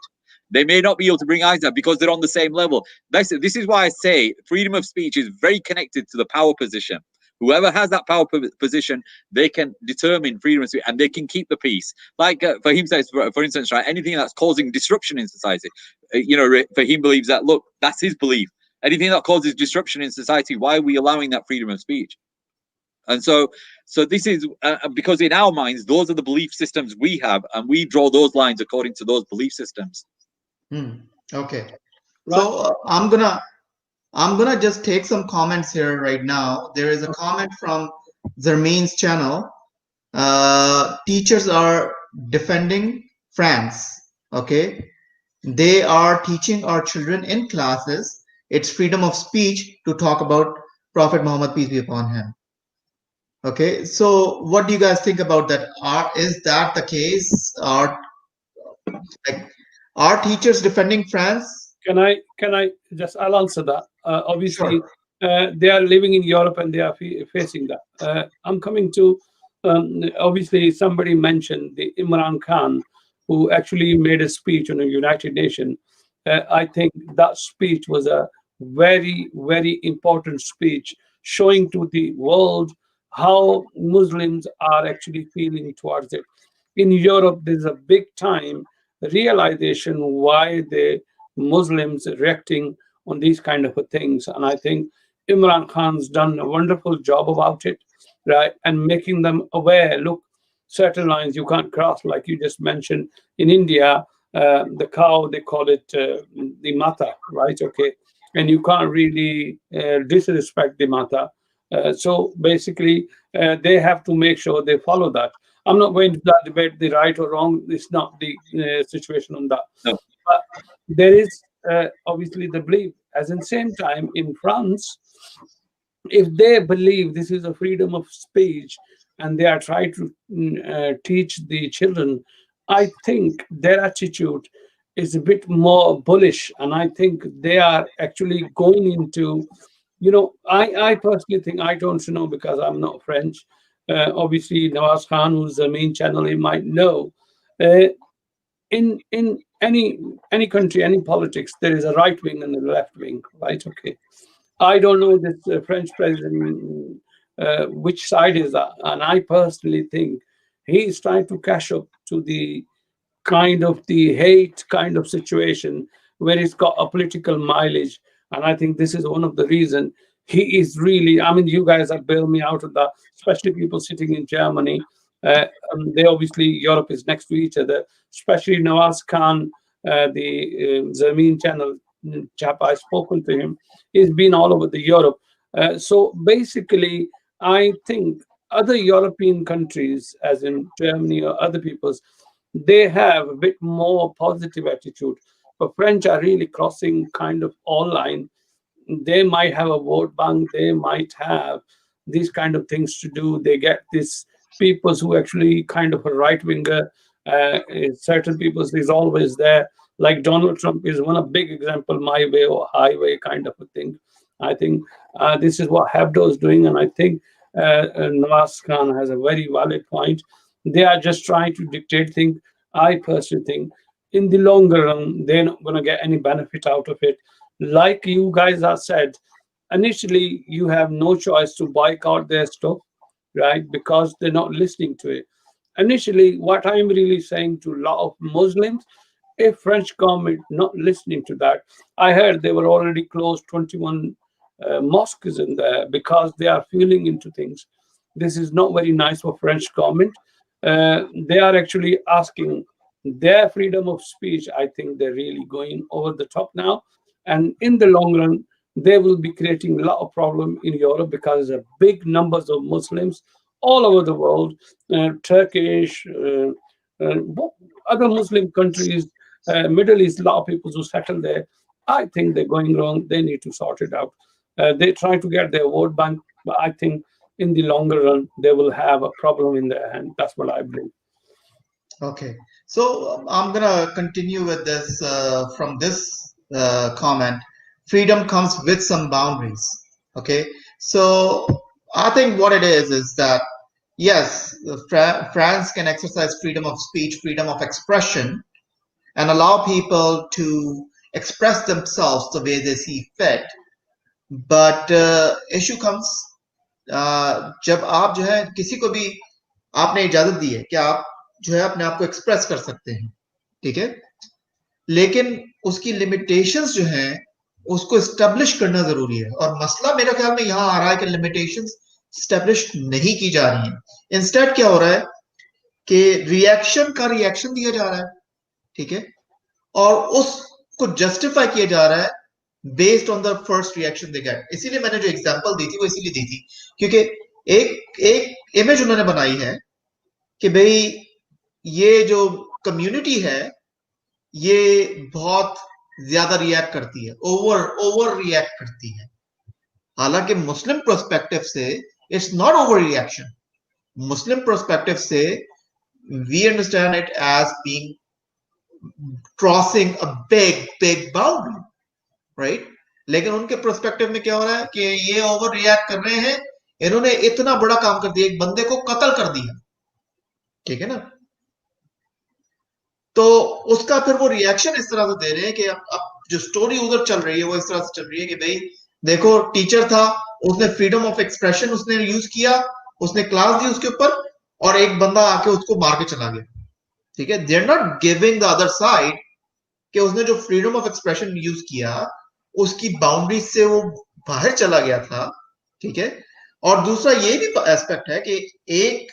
S2: They may not be able to bring eyes down because they're on the same level. This is why I say freedom of speech is very connected to the power position. Whoever has that power position, they can determine freedom of speech and they can keep the peace. Like Fahim says, for instance, right, anything that's causing disruption in society, Fahim believes that, look, that's his belief. Anything that causes disruption in society, why are we allowing that freedom of speech? And so this is because in our minds, those are the belief systems we have, and we draw those lines according to those belief systems.
S1: Okay. Right. So I'm gonna just take some comments here right now. There is a comment from Zermeen's channel. Teachers are defending France. Okay. They are teaching our children in classes. It's freedom of speech to talk about Prophet Muhammad, peace be upon him. Okay, so what do you guys think about that? Is that the case? Are teachers defending France?
S3: Can I just, I'll answer that. Obviously, sure. They are living in Europe and they are facing that. I'm coming to, obviously, somebody mentioned the Imran Khan, who actually made a speech on the United Nations. I think that speech was a very, very important speech, showing to the world how Muslims are actually feeling towards it. In Europe, there's a big time realization why the Muslims reacting on these kind of things. And I think Imran Khan's done a wonderful job about it, right? And making them aware, look, certain lines you can't cross, like you just mentioned. In India, the cow, they call it the mata, right? Okay. And you can't really disrespect the mata. So basically, they have to make sure they follow that. I'm not going to that debate the right or wrong. It's not the situation on that.
S2: No.
S3: But there is obviously the belief. As in same time in France, if they believe this is a freedom of speech and they are trying to teach the children, I think their attitude is a bit more bullish. And I think they are actually going into, I personally think, I don't know because I'm not French. Obviously, Nawaz Khan, who's the main channel, he might know. In any country, any politics, there is a right wing and a left wing, right? Okay. I don't know this French president, which side is that. And I personally think he's trying to cash up to the kind of the hate kind of situation where he's got a political mileage. And I think this is one of the reasons he is really, I mean, you guys have bailed me out of that, especially people sitting in Germany. They obviously, Europe is next to each other, especially Nawaz Khan, the Zameen channel chap, I've spoken to him. He's been all over the Europe. So basically, I think other European countries, as in Germany or other people's, they have a bit more positive attitude. But French are really crossing kind of all line. They might have a vote bank. They might have these kind of things to do. They get these people who actually kind of a right-winger. Certain people is always there. Like Donald Trump is one a big example, my way or highway kind of a thing. I think this is what Hebdo is doing. And I think Nawaz Khan has a very valid point. They are just trying to dictate things. I personally think in the longer run, they're not going to get any benefit out of it. Like you guys have said, initially you have no choice to boycott their stuff, right? Because they're not listening to it. Initially, what I'm really saying to a lot of Muslims, if French government not listening to that, I heard they were already closed 21 mosques in there because they are feeling into things. This is not very nice for French government. They are actually asking their freedom of speech. I think they're really going over the top now. And in the long run, they will be creating a lot of problem in Europe because there are big numbers of Muslims all over the world, Turkish, other Muslim countries, Middle East, a lot of people who settle there. I think they're going wrong. They need to sort it out. They try to get their vote bank, but I think in the longer run, they will have a problem in their hand. That's what I believe.
S1: Okay. So I'm going to continue with this from this comment. Freedom comes with some boundaries. Okay. So I think what it is that, yes, France can exercise freedom of speech, freedom of expression, and allow people to express themselves the way they see fit. But issue comes जब आप जो है किसी को भी आपने इजाजत दी है कि आप जो है अपने आप को एक्सप्रेस कर सकते हैं, ठीक है, लेकिन उसकी लिमिटेशंस जो हैं उसको एस्टेब्लिश करना जरूरी है। और मसला मेरे ख्याल में यहां आ रहा है कि लिमिटेशंस एस्टेब्लिश नहीं की जा रही हैं। इंस्टेड क्या हो रहा है कि रिएक्शन का रिएक्शन दिया जा रहा है, ठीक है, और उसको जस्टिफाई किया जा रहा है based on the first reaction they get. इसीलिए मैंने जो एग्जांपल दी थी वो इसीलिए दी थी क्योंकि एक इमेज उन्होंने बनाई है कि भाई ये जो कम्युनिटी है ये बहुत ज्यादा रिएक्ट करती है, ओवर रिएक्ट करती है। हालांकि मुस्लिम पर्सपेक्टिव से it's not over reaction. Muslim perspective से we understand it as being crossing a big boundary, right? लेकिन उनके पर्सपेक्टिव में क्या हो रहा है कि ये ओवर रिएक्ट कर रहे हैं, इन्होंने इतना बड़ा काम कर दिया, एक बंदे को कत्ल कर दिया, ठीक है ना, तो उसका फिर वो रिएक्शन इस तरह से दे रहे हैं कि अब जो स्टोरी उधर चल रही है वो इस तरह से चल रही है कि भाई देखो टीचर था, उसने फ्रीडम ऑफ एक्सप्रेशन उसने यूज किया, उसने क्लास दी उसके ऊपर, और एक बंदा आके उसको मार के चला गया, ठीक है। They are not giving the other side कि उसने जो फ्रीडम ऑफ एक्सप्रेशन यूज किया उसकी बाउंड्री से वो बाहर चला गया था, ठीक है। और दूसरा ये भी एस्पेक्ट है कि एक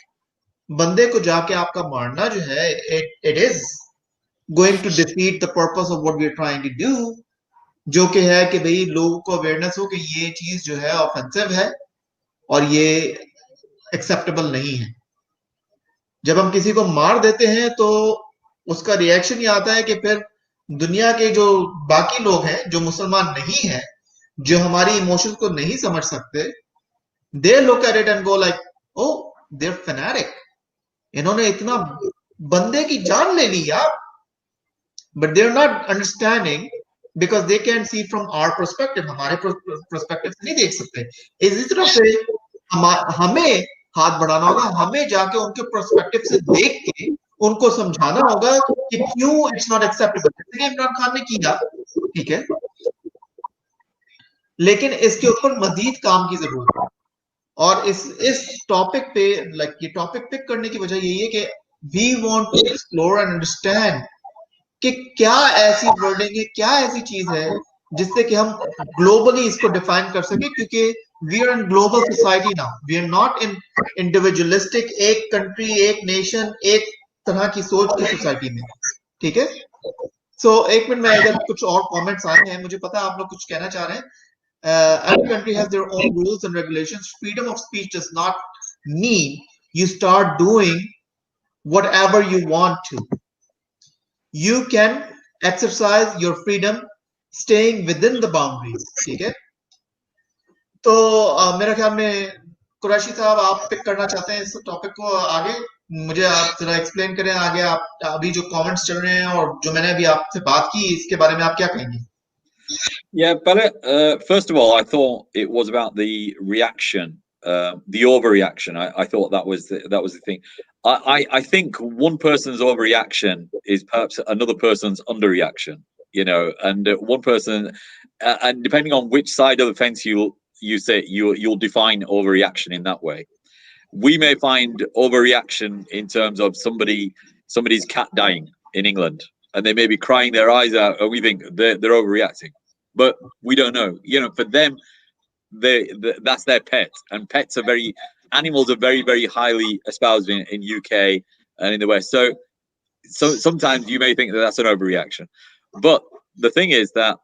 S1: बंदे को जाके आपका मारना जो है it is going to defeat the purpose of what we are trying to do, जो कि है कि भाई लोगों को अवेयरनेस हो कि ये चीज जो है ऑफेंसिव है और ये एक्सेप्टेबल नहीं है। जब हम किसी को मार देते हैं तो उसका रिएक्शन ये आता है कि फिर दुनिया के जो बाकी लोग हैं जो मुसलमान नहीं है, जो हमारी इमोशंस को नहीं समझ सकते, they look at it and go like oh they are fanatic, इन्होंने इतना बंदे की जान ले ली यार, but they are not understanding because they can see from our perspective, हमारे पर्सपेक्टिव से नहीं देख सकते। इसी तरह से हमें हाथ बढ़ाना होगा, हमें जाके उनके पर्सपेक्टिव से देख के उनको समझाना होगा कि क्यों इट्स नॉट एक्सेप्टेबल, जैसे इमरान खान ने किया, ठीक है, लेकिन इसके ऊपर मजीद काम की जरूरत है। और इस टॉपिक पे लाइक ये टॉपिक पिक करने की वजह यही है कि we want to explore and understand कि क्या ऐसी वर्डिंग है, क्या ऐसी चीज है जिससे कि हम ग्लोबली इसको डिफाइन कर सके, क्योंकि we are in global society now, we are not in individualistic, एक कंट्री, एक नेशन, एक तरह की सोच की सोसाइटी में, ठीक है। सो एक मिनट में अगर कुछ और कमेंट्स आए हैं, मुझे पता है आप लोग कुछ कहना चाह रहे हैं। Every country has their own rules and regulations. Freedom of speech does not mean you start doing whatever you want to. You can exercise your freedom staying within the boundaries, ठीक है। तो मेरा ख्याल में कुरैशी साहब आप पिक करना चाहते हैं इस टॉपिक को आगे, मुझे आप जरा एक्सप्लेन करें आगे, आप अभी जो कमेंट्स चल रहे हैं और जो मैंने अभी आपसे बात की इसके बारे में आप क्या कहेंगे?
S2: Yeah, but first of all, I thought it was about the reaction, the overreaction. I thought that was the thing. I think one person's overreaction is perhaps another person's underreaction. You know, and one person, and depending on which side of the fence you say you'll define overreaction in that way. We may find overreaction in terms of somebody's cat dying in England, and they may be crying their eyes out, and we think they're overreacting. But we don't know. You know, for them, that's their pet, and animals are very, very highly espoused in UK and in the West. So sometimes you may think that that's an overreaction, but the thing is that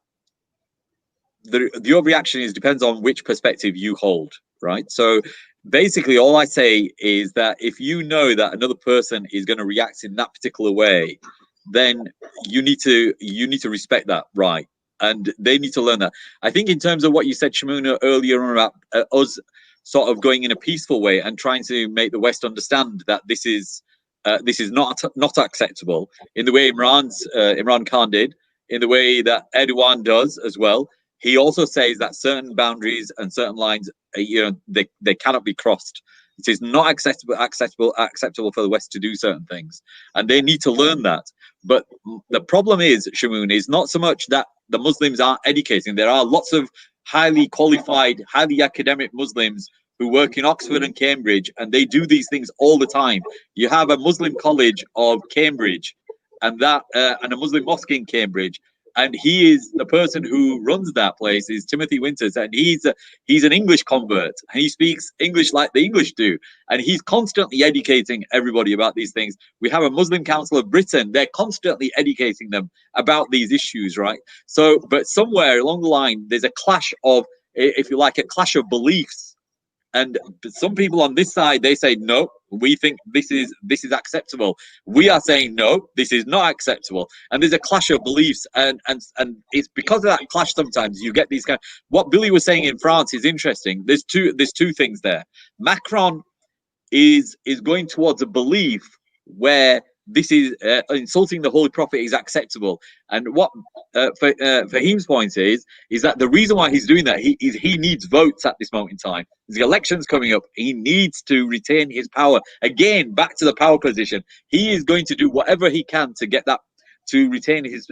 S2: the overreaction depends on which perspective you hold, right? So basically, all I say is that if you know that another person is going to react in that particular way, then you need to respect that, right? And they need to learn that. I think in terms of what you said, Shamoon, earlier on about us sort of going in a peaceful way and trying to make the West understand that this is not acceptable in the way Imran Khan did, in the way that Erdogan does as well. He also says that certain boundaries and certain lines, they cannot be crossed. It is not acceptable for the West to do certain things, and they need to learn that. But the problem is, Shamoon, is not so much that the Muslims aren't educating. There are lots of highly qualified, highly academic Muslims who work in Oxford and Cambridge, and they do these things all the time. You have a Muslim college of Cambridge, and a Muslim mosque in Cambridge, and he is the person who runs that place is Timothy Winters, and he's an English convert, and he speaks English like the English do, and he's constantly educating everybody about these things. We have a Muslim Council of Britain; they're constantly educating them about these issues, right? So, but somewhere along the line, there's a clash of, if you like, a clash of beliefs. And some people on this side, they say, no, we think this is acceptable. We are saying, no, this is not acceptable. And there's a clash of beliefs. And it's because of that clash sometimes you get these kind of, what Billy was saying in France is interesting. There's two things there. Macron is going towards a belief where this is insulting the Holy Prophet is acceptable. And what Fahim's point is that the reason why he's doing that, he needs votes at this moment in time. The election's coming up. He needs to retain his power. Again, back to the power position. He is going to do whatever he can to get that, to retain his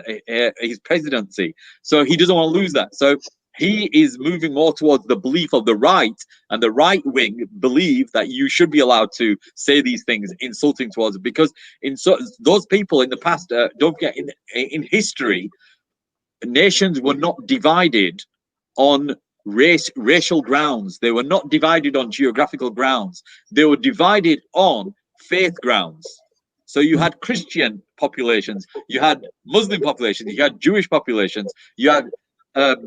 S2: presidency. So he doesn't want to lose that. So he is moving more towards the belief of the right, and the right wing believe that you should be allowed to say these things insulting towards it, because those people in the past, don't forget, in history, nations were not divided on racial grounds. They were not divided on geographical grounds. They were divided on faith grounds. So you had Christian populations, you had Muslim populations, you had Jewish populations, you had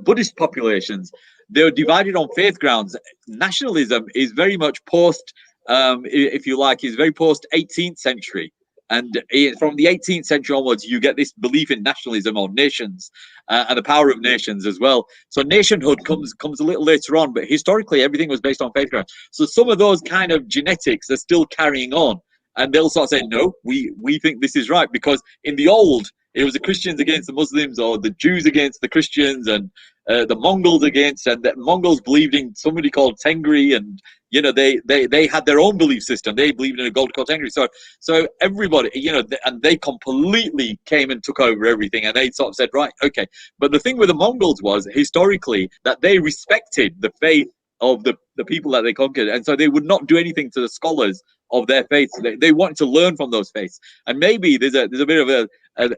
S2: Buddhist populations. They were divided on faith grounds. Nationalism is very much post, if you like, is very post 18th century. And from the 18th century onwards, you get this belief in nationalism or nations and the power of nations as well. So nationhood comes a little later on, but historically everything was based on faith grounds. So some of those kind of genetics are still carrying on, and they'll sort of say, no, we think this is right, because in the old, it was the Christians against the Muslims, or the Jews against the Christians, and the Mongols against, and the Mongols believed in somebody called Tengri, and you know they had their own belief system. They believed in a god called Tengri. So everybody, you know, and they completely came and took over everything, and they sort of said, right, okay. But the thing with the Mongols was historically that they respected the faith of the people that they conquered, and so they would not do anything to the scholars of their faith. They wanted to learn from those faiths, and maybe there's a bit of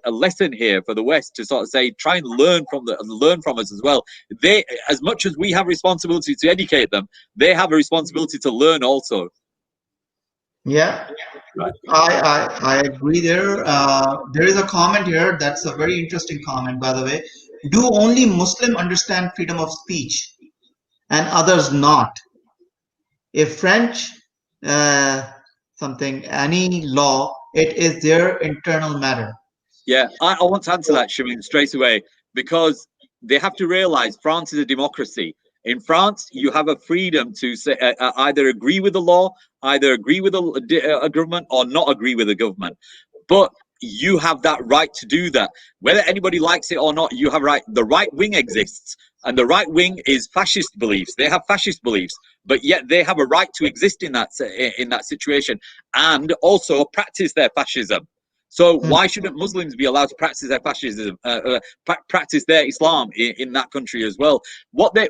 S2: a lesson here for the West to sort of say, try and learn from us as well. They, as much as we have responsibility to educate them, they have a responsibility to learn also.
S1: Yeah, I agree there. There is a comment here that's a very interesting comment, by the way. Do only Muslim understand freedom of speech and others not? If French any law, it is their internal matter.
S2: Yeah, I want to answer that, Shamoon, straight away, because they have to realize France is a democracy. In France, you have a freedom to say, either agree with the law, either agree with a government, or not agree with the government. But you have that right to do that. Whether anybody likes it or not, you have right. The right wing exists, and the right wing is fascist beliefs. They have fascist beliefs, but yet they have a right to exist in that situation, and also practice their fascism. So why shouldn't Muslims be allowed to practice their fascism, practice their Islam in that country as well? What the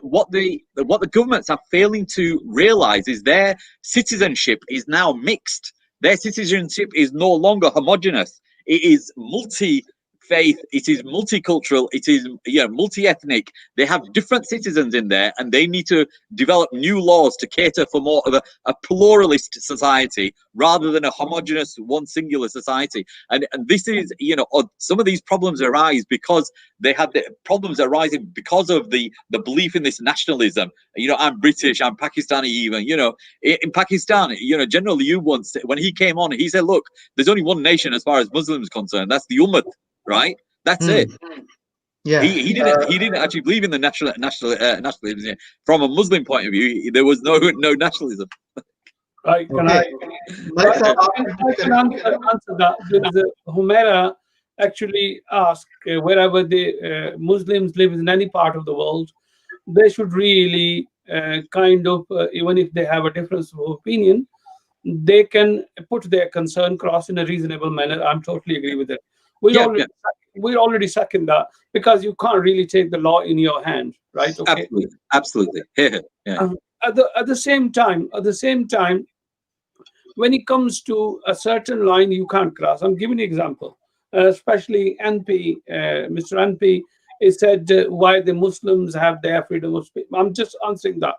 S2: governments are failing to realize is their citizenship is now mixed. Their citizenship is no longer homogenous. It is multi-faith, it is multicultural, it is multi-ethnic. They have different citizens in there, and they need to develop new laws to cater for more of a pluralist society rather than a homogenous one singular society. And this is, some of these problems arise because they have the problems arising because of the belief in this nationalism. I'm British, I'm Pakistani even, in Pakistan, General Ayub once, when he came on, he said, look, there's only one nation as far as Muslims are concerned. That's the Ummah, right? That's it.
S1: Yeah.
S2: He didn't actually believe in the nationalism. From a Muslim point of view, there was no nationalism.
S3: I can answer that. There is a Humaira actually asked wherever the Muslims live in any part of the world, they should really even if they have a difference of opinion, they can put their concern across in a reasonable manner. I'm totally agree with it. We
S2: Yeah,
S3: already we already second that, because you can't really take the law in your hand, right? Okay.
S2: absolutely, absolutely. Yeah, yeah.
S3: At the same time, when it comes to a certain line you can't cross. I'm giving you an example, especially NP, Mr. NP. It said why the Muslims have their freedom of speech. I'm just answering that.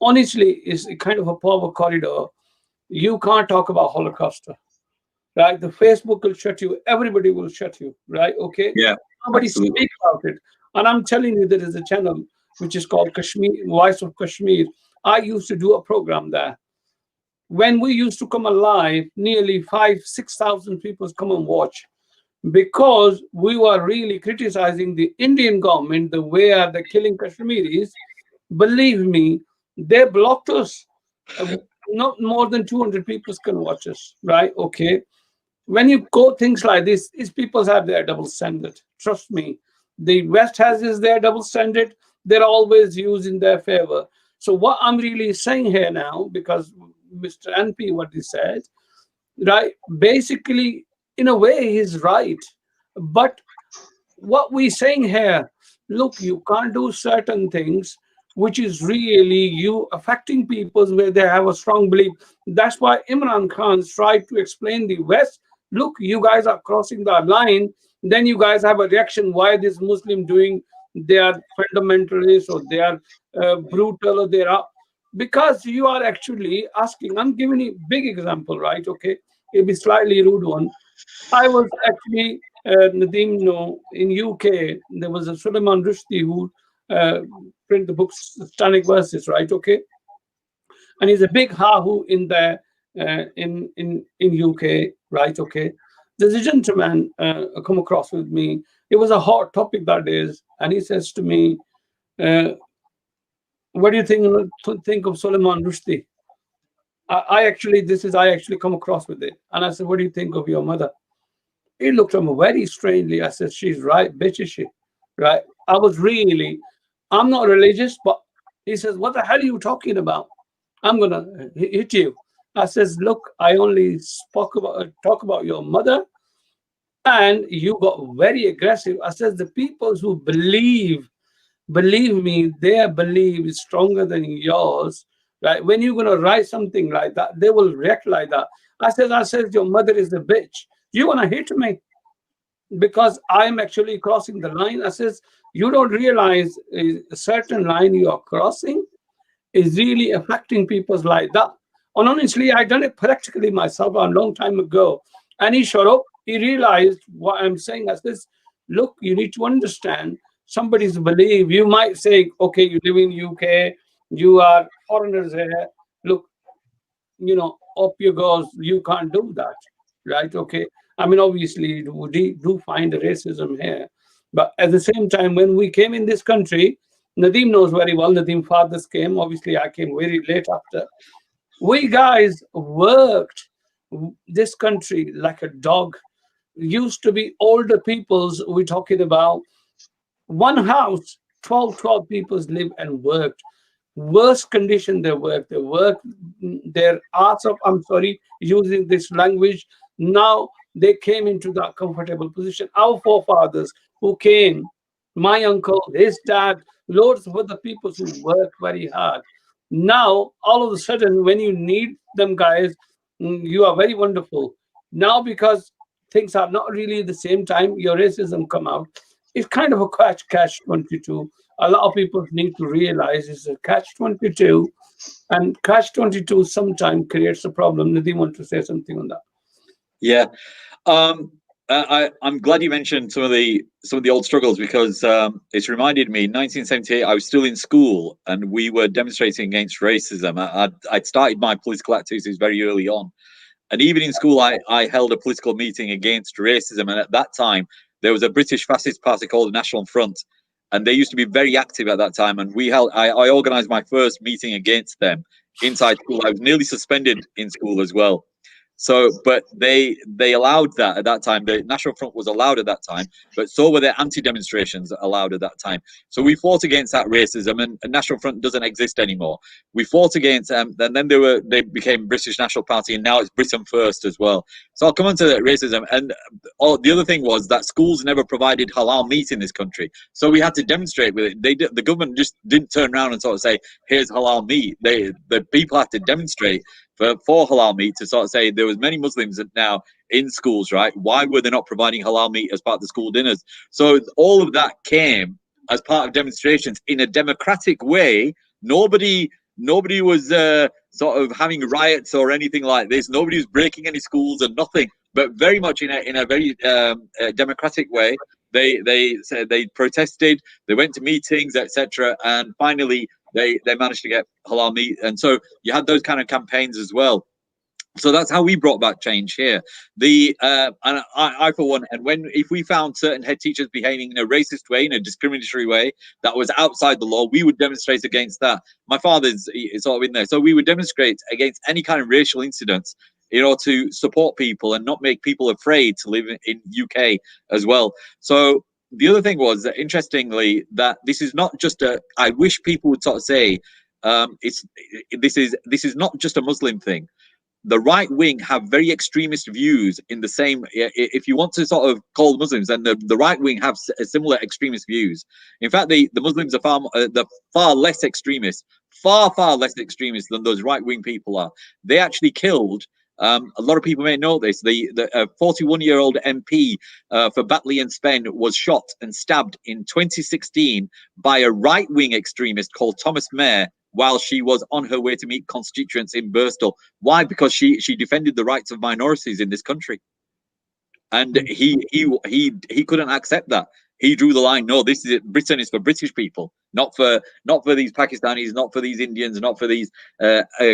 S3: Honestly, it's a kind of a power corridor. You can't talk about Holocaust, right? The Facebook will shut you. Everybody will shut you, right? Okay.
S2: Yeah,
S3: Nobody
S2: absolutely.
S3: speak about it. And I'm telling you, there is a channel which is called Kashmir, Voice of Kashmir. I used to do a program there. When we used to come alive, nearly 5,000-6,000 people come and watch, because we were really criticizing the Indian government, the way they're killing Kashmiris. Believe me, they blocked us. Not more than 200 people can watch us, right? Okay. When you go things like this, these people have their double standard. Trust me. The West has is their double standard. They're always used in their favor. So what I'm really saying here now, because Mr. NP, what he said, right? Basically, in a way, he's right. But what we're saying here, look, you can't do certain things which is really you affecting people where they have a strong belief. That's why Imran Khan's tried to explain the West. Look, you guys are crossing the line. Then you guys have a reaction. Why this Muslim doing? They are fundamentalists, or they are brutal, or they are, because you are actually asking. I'm giving you a big example, right? Okay, it'll be slightly rude one. I was actually Nadeem, in UK there was a Suleiman Rushdie who print the books Stanic Verses, right? Okay, and he's a big hahu in the in UK, right? Okay, there's a gentleman come across with me. It was a hot topic that is, and he says to me, uh, "What do you think of Suleiman Rushdie?" I actually I actually come across with it, and I said, "What do you think of your mother?" He looked at me very strangely. I said, "She's right, bitch, is she?" Right? I was really, I'm not religious, but he says, "What the hell are you talking about? I'm gonna hit you." I says, "Look, I only talk about your mother, and you got very aggressive." I says, "The people who believe me, their belief is stronger than yours." Right? When you're gonna write something like that, they will react like that. I says, "Your mother is a bitch. You wanna hit me because I'm actually crossing the line." I says, "You don't realize a certain line you are crossing is really affecting people's like that." And honestly, I done it practically myself a long time ago. And he showed up. He realized what I'm saying. I says, "Look, you need to understand somebody's belief. You might say, okay, you live in UK, you are foreigners here. Look, up you goes, you can't do that, right? Okay. I mean, obviously, we do find racism here. But at the same time, when we came in this country, Nadeem knows very well, Nadeem fathers came. Obviously, I came very late after. We guys worked this country like a dog. Used to be older peoples, we're talking about one house, 12 people live and worked. Worst condition they work. They work their arts of, I'm sorry, using this language. Now they came into that comfortable position. Our forefathers who came, my uncle, his dad, loads of other people who work very hard. Now, all of a sudden, when you need them guys, you are very wonderful. Now, because things are not really the same time, your racism come out. It's kind of a catch 22. A lot of people need to realize it's a catch 22, and catch 22 sometimes creates a problem. Nadeem want to say something on that?
S2: Yeah. I'm glad you mentioned some of the old struggles, because it's reminded me. In 1978, I was still in school, and we were demonstrating against racism. I'd started my political activities very early on, and even in school, I held a political meeting against racism. And at that time, there was a British fascist party called the National Front, and they used to be very active at that time. And I organised my first meeting against them inside school. I was nearly suspended in school as well. So, but they allowed that at that time. The National Front was allowed at that time, but so were the anti-demonstrations allowed at that time. So we fought against that racism, and National Front doesn't exist anymore. We fought against them, and then they became British National Party, and now it's Britain First as well. So I'll come on to the racism. And the other thing was that schools never provided halal meat in this country, so we had to demonstrate with it. The government just didn't turn around and sort of say, "Here's halal meat." The people had to demonstrate for halal meat to sort of say there was many Muslims now in schools, right? Why were they not providing halal meat as part of the school dinners? So all of that came as part of demonstrations in a democratic way. Nobody was sort of having riots or anything like this. Nobody was breaking any schools and nothing, but very much in a very democratic way. They said they protested, they went to meetings, etc., and finally they managed to get halal meat. And so you had those kind of campaigns as well. So that's how we brought back change here. And I for one, and if we found certain head teachers behaving in a racist way, in a discriminatory way that was outside the law, we would demonstrate against that. My father's sort of in there, so we would demonstrate against any kind of racial incidents, to support people and not make people afraid to live in UK as well. So the other thing was that, interestingly, that this is not just I wish people would sort of say, this is not just a Muslim thing. The right wing have very extremist views in the same. If you want to sort of call Muslims, then the right wing have similar extremist views. In fact, the Muslims are far less extremist, far less extremist than those right wing people are. They actually killed. A lot of people may know this. The 41-year-old MP for Batley and Spen was shot and stabbed in 2016 by a right-wing extremist called Thomas Mayer while she was on her way to meet constituents in Birstall. Why? Because she defended the rights of minorities in this country, and he couldn't accept that. He drew the line. No, Britain is for British people, not for these Pakistanis, not for these Indians, not for these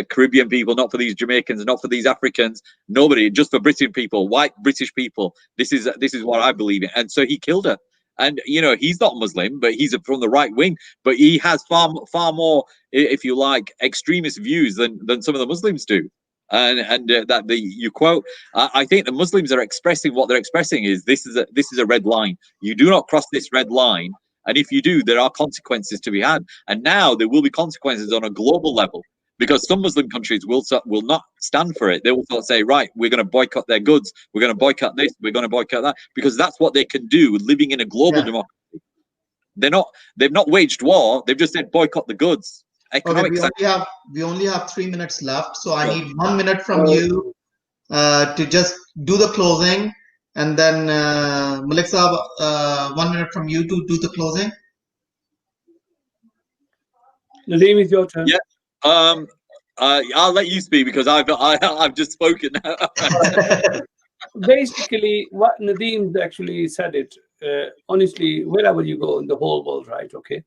S2: Caribbean people, not for these Jamaicans, not for these Africans. Nobody, just for British people, white British people. This is what I believe in. And so he killed her. And he's not Muslim, but he's from the right wing. But he has far more, if you like, extremist views than some of the Muslims do. And that you quote, I think the Muslims are expressing what they're expressing is this is a red line. You do not cross this red line, and if you do, there are consequences to be had. And now there will be consequences on a global level, because some Muslim countries will not stand for it. They will sort of say, right, we're going to boycott their goods, we're going to boycott this, we're going to boycott that, because that's what they can do living in a global democracy. They've not waged war. They've just said boycott the goods.
S1: Okay, we only have 3 minutes left, so I need 1 minute from you to just do the closing, and then Malik Saab, 1 minute from you to do the closing.
S3: Nadeem, it's your turn.
S2: Yeah. I'll let you speak because I've just spoken.
S3: Basically, what Nadeem actually said it. Honestly, wherever you go in the whole world, right? Okay,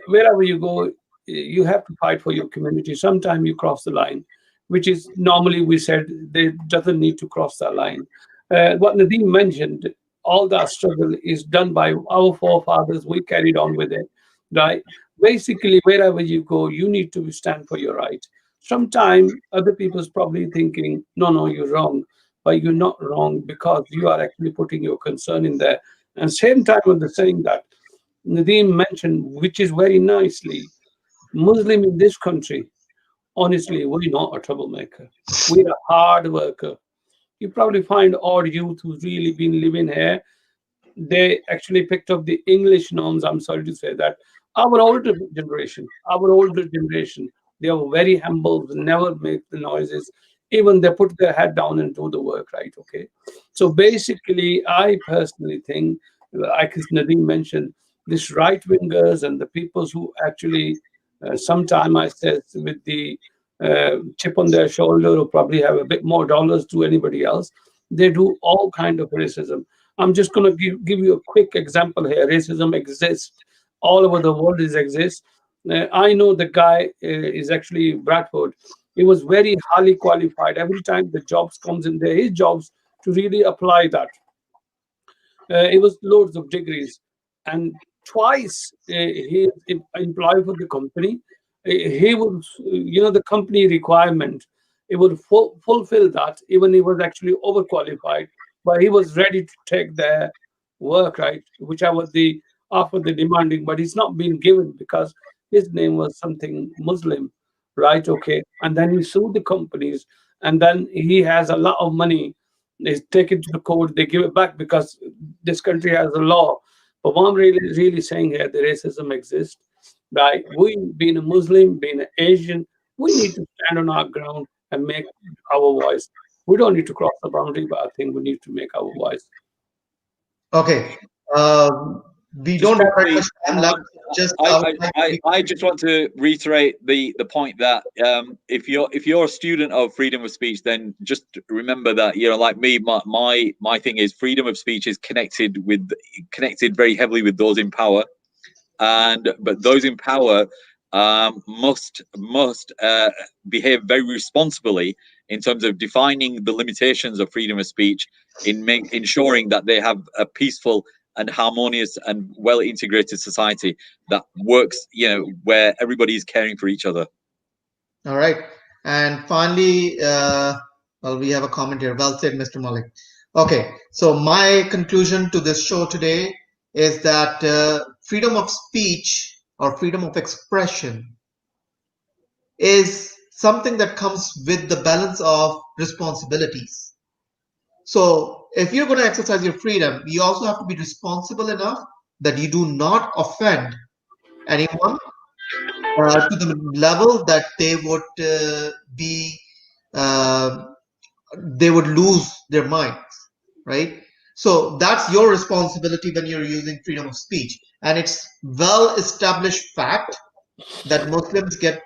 S3: wherever you go, you have to fight for your community. Sometimes you cross the line, which is normally we said they doesn't need to cross that line. What Nadeem mentioned, all that struggle is done by our forefathers. We carried on with it, right? Basically, wherever you go, you need to stand for your right. Sometimes other people's probably thinking, no, you're wrong, but you're not wrong because you are actually putting your concern in there. And same time when they're saying that, Nadeem mentioned, which is very nicely, Muslim in this country, honestly, we're not a troublemaker. We're a hard worker. You probably find odd youth who's really been living here. They actually picked up the English norms. I'm sorry to say that. Our older generation, they are very humble, never make the noises. Even they put their head down and do the work, right? Okay. So basically, I personally think, like Nadeem mentioned, these right-wingers and the people who actually sometime I said with the chip on their shoulder or probably have a bit more dollars to anybody else, they do all kind of racism. I'm just going to give you a quick example here. Racism exists all over the world. It exists. I know the guy is actually Bradford. He was very highly qualified. Every time the jobs comes in there, his jobs to really apply that. It was loads of degrees, and twice he employed for the company. He was, the company requirement. he would fulfill that. Even he was actually overqualified, but he was ready to take the work, right? Whichever the offer they demanding, but it's not been given because his name was something Muslim, right? Okay, and then he sued the companies, and then he has a lot of money. They take it to the court, they give it back because this country has a law. But what I'm really saying here, the racism exists, right? We, being a Muslim, being an Asian, we need to stand on our ground and make our voice. We don't need to cross the boundary, but I think we need to make our voice.
S1: Okay. We don't have very much time left.
S2: I just want to reiterate the point that if you're a student of freedom of speech, then just remember that, you know, like me, my thing is freedom of speech is connected very heavily with those in power, but those in power must behave very responsibly in terms of defining the limitations of freedom of speech, in ensuring that they have a peaceful and harmonious and well integrated society that works, you know, where everybody is caring for each other.
S1: All right. And finally, well, we have a comment here. Well said, Mr. Malik. Okay. So my conclusion to this show today is that freedom of speech or freedom of expression is something that comes with the balance of responsibilities. So if you're going to exercise your freedom, you also have to be responsible enough that you do not offend anyone to the level that they would they would lose their minds, right? So that's your responsibility when you're using freedom of speech. And it's well established fact that Muslims get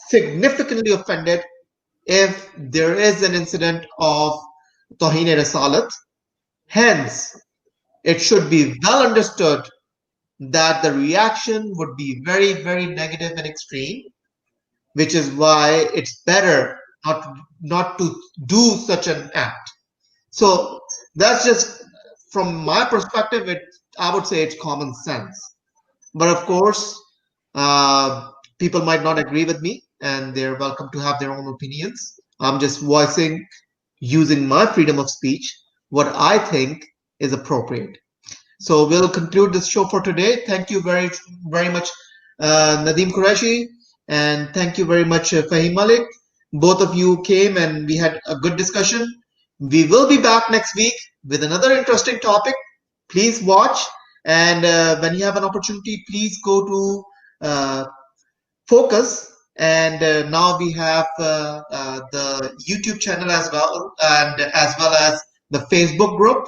S1: significantly offended if there is an incident of Toheen Risalat. Hence, it should be well understood that the reaction would be very, very negative and extreme, which is why it's better not to do such an act. So that's just from my perspective. I would say it's common sense. But of course, people might not agree with me, and they're welcome to have their own opinions. I'm just voicing, using my freedom of speech, what I think is appropriate. So we'll conclude this show for today. Thank you very, very much, Nadeem Qurashi, and thank you very much, Fahim Malik. Both of you came and we had a good discussion. We will be back next week with another interesting topic. Please watch, and when you have an opportunity, please go to Focus. And now we have the YouTube channel as well, and as well as the Facebook group.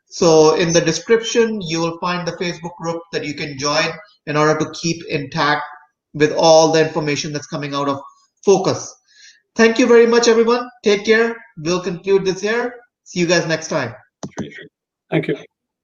S1: So in the description, you will find the Facebook group that you can join in order to keep intact with all the information that's coming out of Focus. Thank you very much, everyone. Take care. We'll conclude this here. See you guys next time.
S3: Thank you.